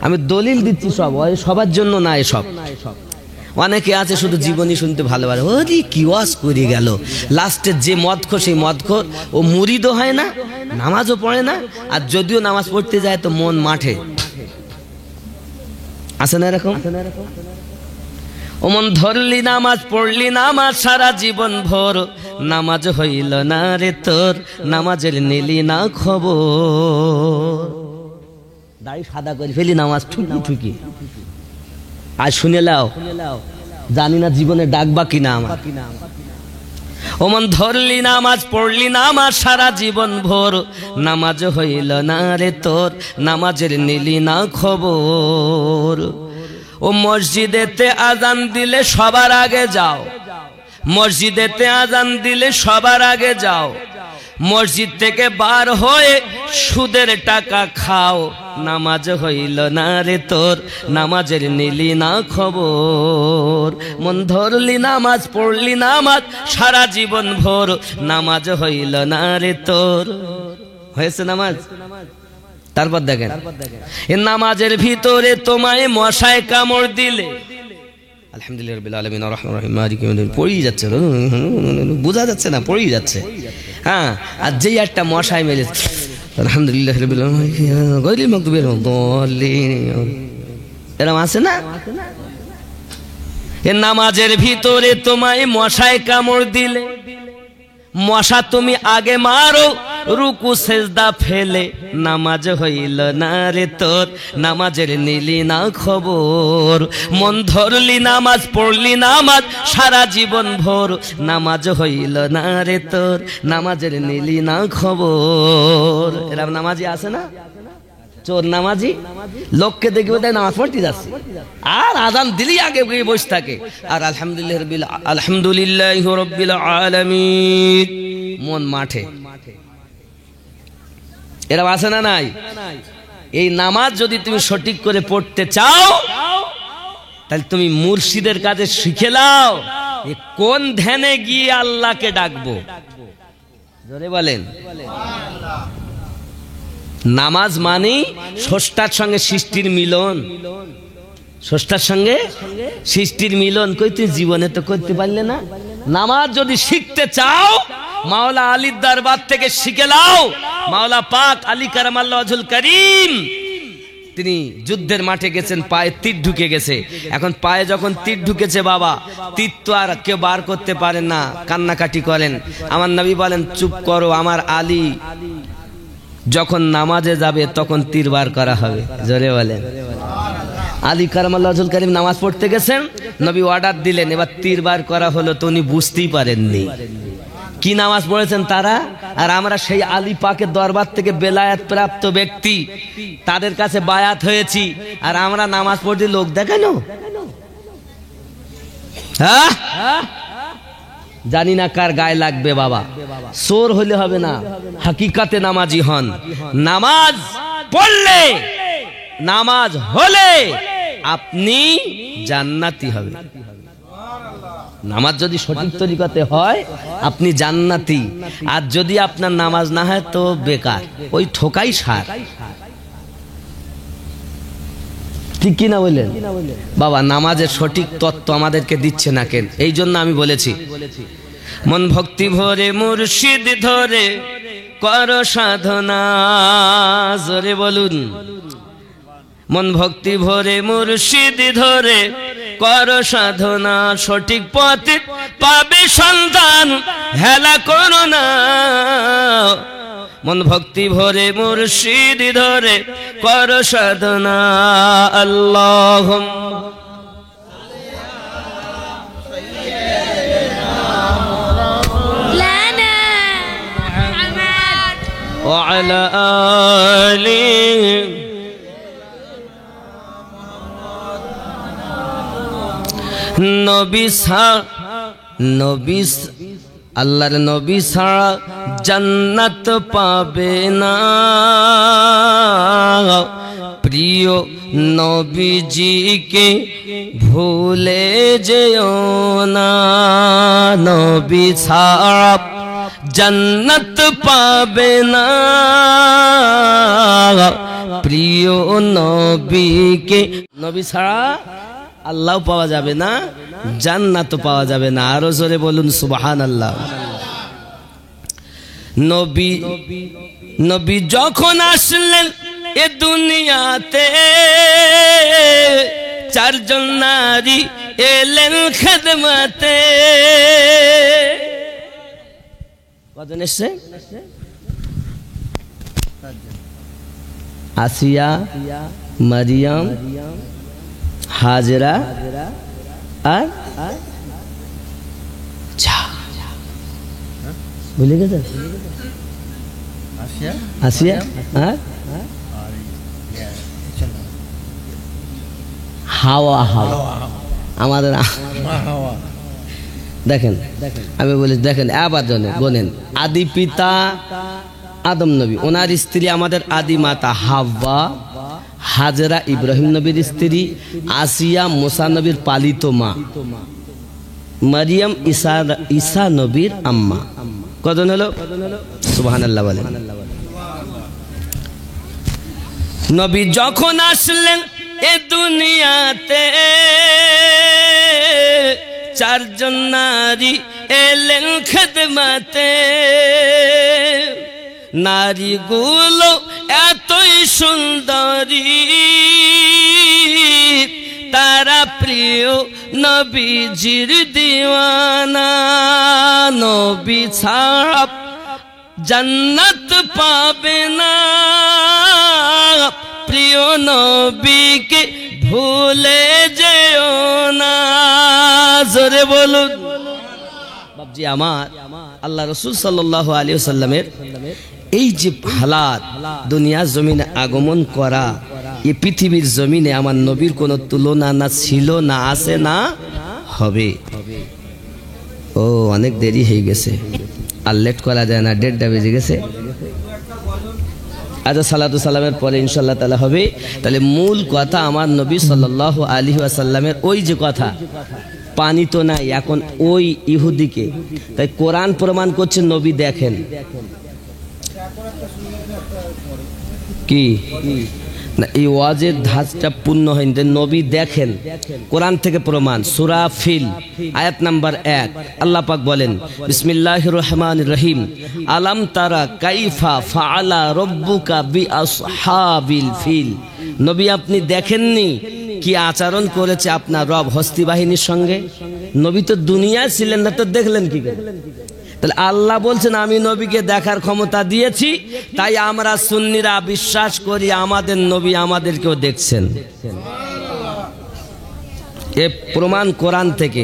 আমি দলিল দিচ্ছি সব, সবার জন্য না। এসব অনেকে আছে শুধু জীবনী শুনতে ভালোবাসে, ওরে কি ওয়াজ করে গেল, লাস্টে যে মদখোর সেই মদখোর, ও মুরিদও হয় না, নামাজও পড়ে না, আর যদিও নামাজ পড়তে যায় তো মন মাঠে। আছে না এরকম? ও মন ধরলি নামাজ পড়লি নামাজ সারা জীবন ভোর, নামাজ হইল না রে তোর, নামাজের নিলি না খবর। দাড়ি সাদা করে ফেলি, নামাজ ঠুকি ঠুকি। আজ শুনে লাও, জানি না জীবনে ডাকবা কিনা আমার। ও মন ধরলি নামাজ পড়লি নামাজ সারা জীবন ভোর, নামাজ হইল না রে তোর, নামাজের নিলি না খবর। ও মসজিদেতে আজান দিলে সবার আগে যাও, মসজিদেতে আজান দিলে সবার আগে যাও, মসজিদ থেকে বার হয়ে সুদের টাকা খাও, নামাজ হইল না রে তোর, নামাজের নিলি না খবর। মন ধরলি নামাজ পড়লি নামাজ সারা জীবন ভোর, নামাজ হইল না রে তোর। হয়েছে নামাজ? তারপর দেখেন, এ নামাজের ভিতরে তোমায় মশায় কামড় দিলে, আলহামদুলিল্লাহ রাব্বিল আলামিন আর রাহমানির রহিম মালিকি ইয়াউমিদ্দিন পড়েই যাচ্ছে, বোঝা যাচ্ছে না, পড়েই যাচ্ছে। হ্যাঁ, আর যেই একটা মশায় মেলে আলহামদুলিল্লাহ রাব্বিল আলামিন গায়রিল মাগদুবি আলাইহিম, এরকম আছে না? এ নামাজের ভিতরে তোমায় মশায় কামড় দিলে, মশা তুমি আগে মারো রুকু সেজদা ফেলে, নামাজ হইল না রে তোর, নামাজের নিলি না খবর। মন ধরলি নামাজ পড়লি নামাজ সারা জীবন ভোর, নামাজ হইল না রে তোর, নামাজের নিলি না খবর। এরকম নামাজি আছে না? চোর নামাজি লোককে দেখবে তাই নামাজ পড়তে যাচ্ছে, আর আজান দিলেই আগে গিয়ে বসে থাকে। আর আলহামদুলিল্লাহ রাব্বিল আলামিন মন মাঠে। এরা আছে না নাই? এই নামাজ যদি তুমি সঠিক করে পড়তে চাও তাহলে তুমি মুর্শিদের কাছে শিখে নাও কোন ধ্যানে গিয়ে আল্লাহকে ডাকবো। জোরে বলেন। নামাজ মানে স্রষ্টার সঙ্গে সৃষ্টির মিলন, স্রষ্টার সঙ্গে সৃষ্টির মিলন। কই তুই জীবনে তো করতে পারলে না। নামাজ যদি শিখতে চাও মাওলা আলীর দরবার থেকে শিখে নাও। মাওলা পাক আলী কারামাল্লাহু ওয়াজহুল কারীম তিনি যুদ্ধের মাঠে গেছেন, পায়ে তীর ঢুকে গেছে। এখন পায়ে যখন তীর ঢুকেছে বাবা, তীর তো আর কেউ বার করতে পারেন না, কান্নাকাটি করেন। আমার নবী বলেন চুপ করো, আমার আলী যখন নামাজে যাবে তখন তীর বার করা হবে। জোরে বলেন। আলী কারামাল্লাহু ওয়াজহুল কারীম নামাজ পড়তে গেছেন, নবী অর্ডার দিলেন, এবার তীর বার করা হলো, তো উনি বুঝতেই পারেননি কি নামাজ পড়েছেন তারা। আর আমরা সেই আলী পাকের দরবার থেকে বেলায়েত প্রাপ্ত ব্যক্তি, তাদের কাছে বায়াত হয়েছি, আর আমরা নামাজ পড়তে লোক দেখানো। হ্যাঁ, জানি না কার গায়ে লাগবে বাবা। চোর হলে হবে না, হাকিকাতে নামাজি হন। নামাজ পড়লে, নামাজ হলে আপনি জান্নাতি হবেন। নামাজ যদি সঠিক তরিকাতে হয় আপনি জান্নাতি, আর যদি আপনার নামাজ না হয় তো বেকার, ওই ঠোকাই সার। ঠিক কিনা বললেন বাবা? নামাজের সঠিক তত্ত্ব আমাদেরকে দিচ্ছে না কেন? এই জন্য আমি বলেছি মন ভক্তি ভরে মুর্শিদ ধরে কর সাধনা। জোরে বলুন। মন ভক্তি ভরে মুর্শিদ ধরে কর সাধনা, সঠিক পথে পাবে সন্ধান, হেলা করো না। মন ভক্তি ভরে মুর্শিদ ধরে কর সাধনা। আল্লাহুম্মা ওয়া আলা আলিহি নবী আল্লাহর নবী ছাড়া জান্নাত পাবে না। প্রিয় নবীজিকে ভুলে যেও না। নবী ছাড়া জান্নাত পাবে না। প্রিয় নবীকে, নবী ছাড়া আল্লাহ পাওয়া যাবে না, জান্নাত পাওয়া যাবে না। আরো জোরে বলুন সুবহানাল্লাহ। নবী যখন আসলেন এ দুনিয়াতে, চারজন নারী এলেন খেদমতে। কজন এসছে? আসিয়া, মারিয়াম, হাজরা আর ভুলে গেছে আসিয়া আর হাওয়া। আমাদের দেখেন, আমি বলি দেখেন আবার বলেন, আদি পিতা আদম নবী, ওনার স্ত্রী আমাদের আদি মাতা হাওয়া, হাজরা ইব্রাহিম নবীর স্ত্রী, আসিয়া মুসা নবীর পালিত মা, মারিয়াম ঈসা নবীর আম্মা। কজন হলো? সুবহানাল্লাহ বলেন। নবী যখন আসলেন এ দুনিয়াতে, চারজন নারী এলেন খেদমতে। নারীগুলো এতই সুন্দরী, তারা প্রিয় নবীজির দিওয়ানা। নবী ছাড়া জান্নাত পাবে না। প্রিয় নবীকে ভুলে যেও না। জোরে বলুন। বাবজি আমার, আল্লাহ রাসূল সাল্লাল্লাহু আলাইহি ওয়াসাল্লামের এই যে হালাত দুনিয়া জমিনে আগমন করা, এই পৃথিবীর জমিনে আমার নবীর কোনো তুলনা না ছিল, না আছে, না হবে। ও অনেক দেরি হয়ে গেছে, আর লেট করা যায় না, 1:30 বেজে গেছে। আচ্ছা, সালাতু সালামের পরে ইনশাআল্লাহ তাআলা হবে। তাহলে মূল কথা আমার নবী সাল্লাল্লাহু আলাইহি ওয়াসাল্লামের ওই যে কথা, পানি তো নাই এখন ওই ইহুদিকে, তাই কোরআন প্রমাণ করছে নবী দেখেন কি না, এই ওয়াজের ধাঁচটা পূর্ণ হয়নি। নবী দেখেন, কোরআন থেকে প্রমাণ। সূরা ফিল আয়াত নাম্বার 1 আল্লাহ পাক বলেন, বিসমিল্লাহির রহমানির রহিম, আলাম তারা কাইফা ফাআলা রাব্বুকা বিআসহাবিল ফিল। নবী আপনি দেখেননি কি আচরণ করেছে আপনার রব হস্তি বাহিনীর সঙ্গে? নবী তো দুনিয়ায় ছিলেন না, তো দেখলেন কি করে? তাহলে আল্লাহ বলছেন আমি নবীকে দেখার ক্ষমতা দিয়েছি, তাই আমরা সুন্নিরা বিশ্বাস করি আমাদের নবী আমাদেরকেও দেখছেন। এ প্রমাণ কোরআন থেকে।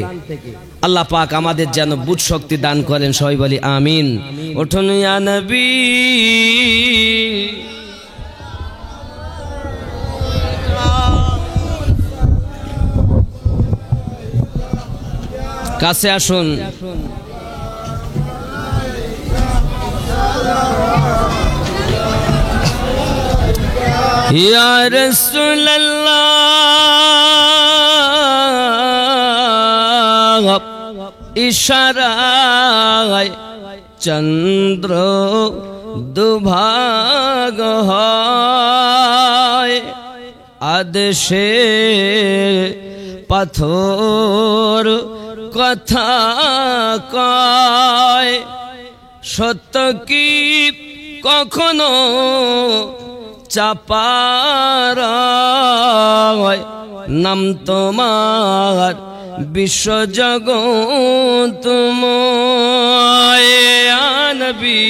আল্লাহ পাক আমাদের যেন বুঝ শক্তি দান করেন, সবাই বলি আমিন। উঠুন ইয়া নবী, কাছে আসুন। ইয়া রাসূলুল্লাহ, ইশারায় চন্দ্র দুভাগ হয়, আদেশে পাথর কথা কয়, সত্য কি কখনো চাপার নাম তোমার বিশ্বজগৎময় নবী।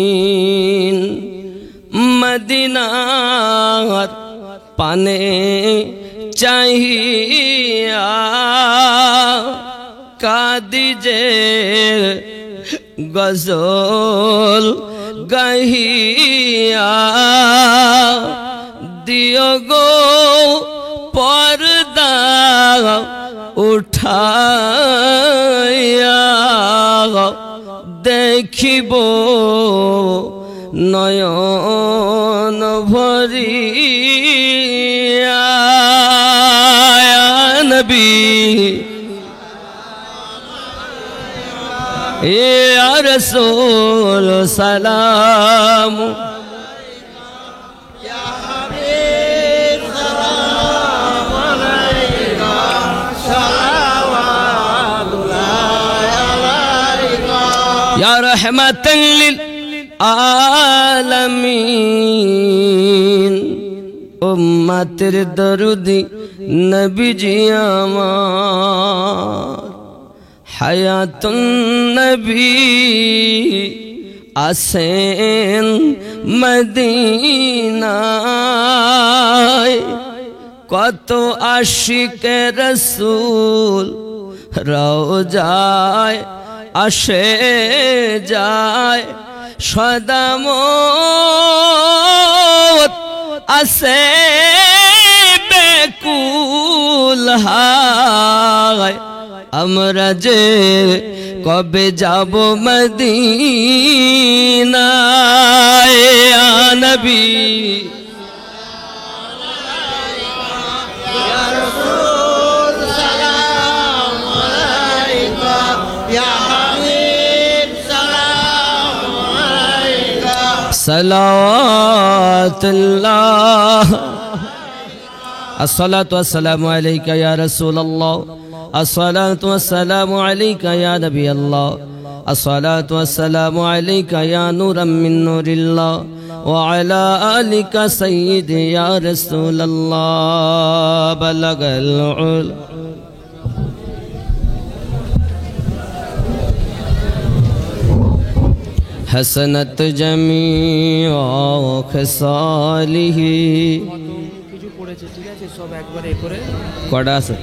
আলামিন মদিনার পানে চাহিয়া কাদিজে গজল গাহিয়া দিও গো পর্দা উঠাইয়া দেখিব নয়ন ভরিয়া নবী। ইয়া রাসূল সালাম, ইয়া রাহমাতাল লিল আলামিন। উম্মতের দরুদি নবীজি আমার, হায়াতুন নবী আসেন মদিনায়, কত আশিকে রাসূল রওজায় আসে যায়, সদামত আসে বেকুল হায়, আমরা যে কবে যাব মদিনায় ইয়া নবী। সালাওয়াতুল্লাহ, আসসালাতু ওয়াসসালামু আলাইকা ইয়া রাসূলুল্লাহ, আসসালাতু ওয়াসসালামু আলাইকা ইয়া নবিয়াল্লাহ, আসসালাতু ওয়াসসালামু আলাইকা ইয়া নূরাম মিন নূরিল্লাহ, وعلى آلك سيدي يا رسول الله بلغ العلا حسنت جميع خصاله কিছু পড়েছে ঠিক আছে সব একবারে করে কটা আছে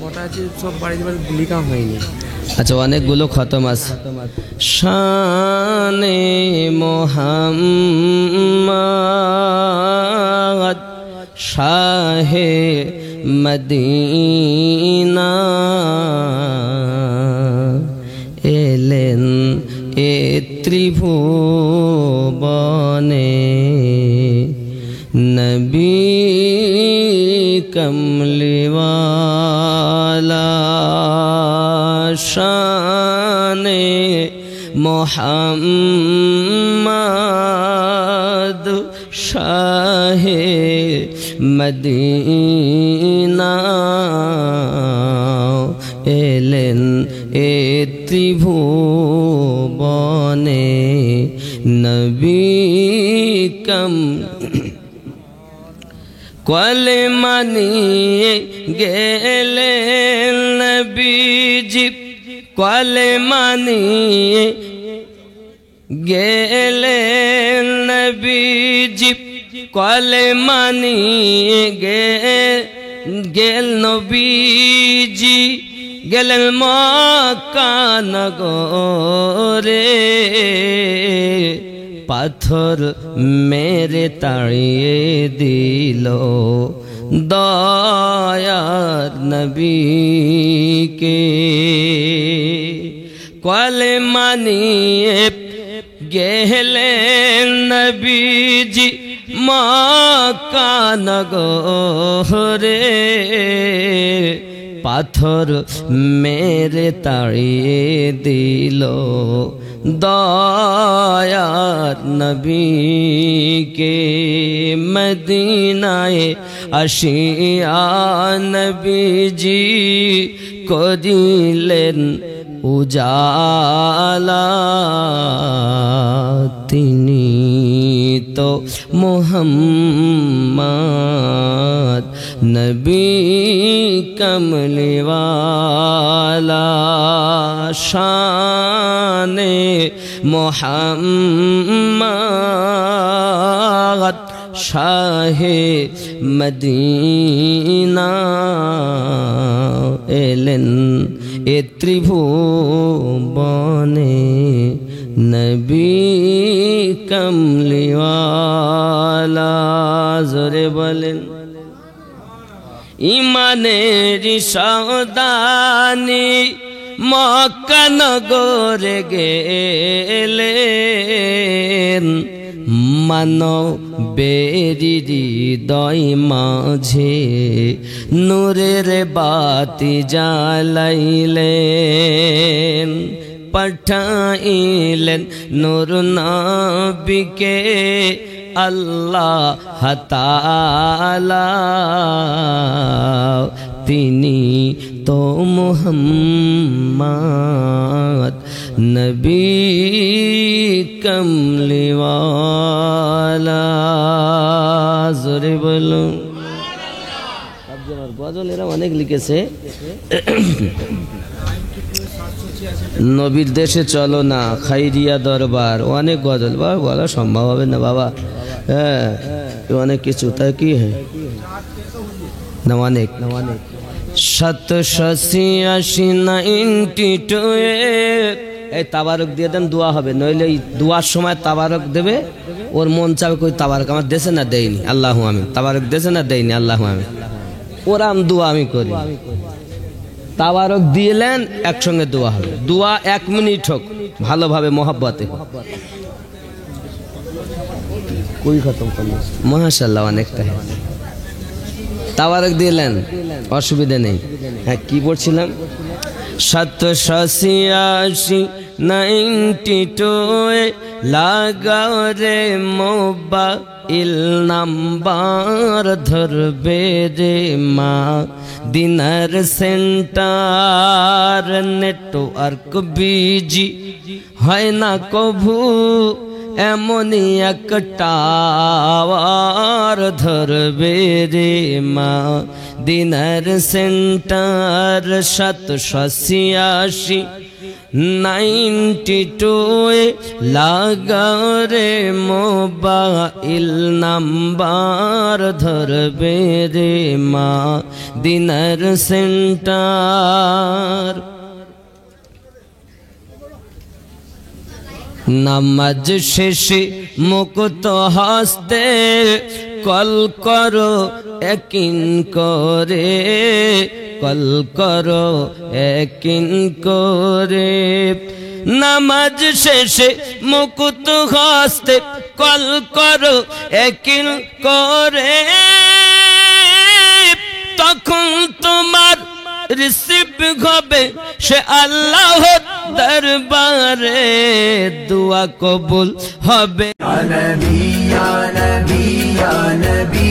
কটা আছে সব বাড়িতে বাড়ি লিখা হয়নি আচ্ছা অনেকগুলো খতম আছে শানে মোহাম্মদ শাহে মদিনা এলেন এ ত্রিভুবনে নবী কমলিওয়ালা শানে মোহাম্মদ শাহে মদিনা এলেন এ ত্রিভুবনে নবী কম কলেমা নিয়ে গেলেন নবীজি কলেমা নিয়ে গেলেন নবীজি কলেমা নিয়ে গেল নবীজি গেলেন মক্কা নগরে পাথর মেরে তাড়িয়ে দিল দয়ার নবীকে কলেমা নিয়ে গেলেন নবীজি মক্কা নগরে পাথর মেরে তাড়িয়ে দিল দয়ার নবীকে মদিনায় আসিয়া নবীজি করিলেন উজালা তিনি তো মুহাম্মদ নবী কমলিওয়ালা শানে মোহাম্মদ শাহে মদিনা এলেন এ ত্রিভুবনে নবী কমলিওয়ালা জোরে বলেন ইমানের সওদানি মক্কা নগরে গেলেন মানবেরি হৃদয় মাঝে নূরের বাতি জ্বালাইলেন পাঠাইলেন নূর নবীকে আল্লাহ তাআলা তিনি তো মুহাম্মদ নবী কমলিওয়ালা জোরে বলো আমার গজল এরা অনেক লিখেছে নবীর দেশে চলো না খাইরিয়া দরবার অনেক গজল বাবা বলা সম্ভব হবে না বাবা হ্যাঁ অনেক কিছু তাই কি হ্যাঁ না অনেক 782 এই তাবারক দিয়ে দেন দোয়া হবে নইলে এই দোয়ার সময় তাবারক দেবে ওর মন চাবে কই তাবারক আমার দেশে না দেয়নি আল্লাহু আমিন তাবারক দেশে না দেয়নি আল্লাহু আমিন ওরা দোয়া আমি করি তাবারক দিলেন একসঙ্গে দোয়া হবে দোয়া 1 মিনিট হোক ভালোভাবে মহব্বতে কই খতম করলেন মাশাআল্লাহ অনেকটা তাবারক দিলেন অসুবিধা নেই হ্যাঁ কি পড়ছিলাম 782 লাগাও রে মোবাইল নাম্বার ধরবে রে মা দিনার সেন্টার নেটওয়ার্ক বিজি হয় না কভু এমনই একটা টাওয়ার ধরবে রে মা দিনার সেন্টার 786 92 লাগারে মোবাইল নাম্বার ধরবে রে মা দিনার সেন্টার নামাজ শেষে মুক্ত হস্তে কল করো একিন করে কল করো একিন করে নামাজ শেষে মুক্ত হস্তে কল করো একিন করে তখন তোমার রিসিভ হবে সে আল্লাহর দরবারে দুয়া কবুল হবে या नबी या नबी या नबी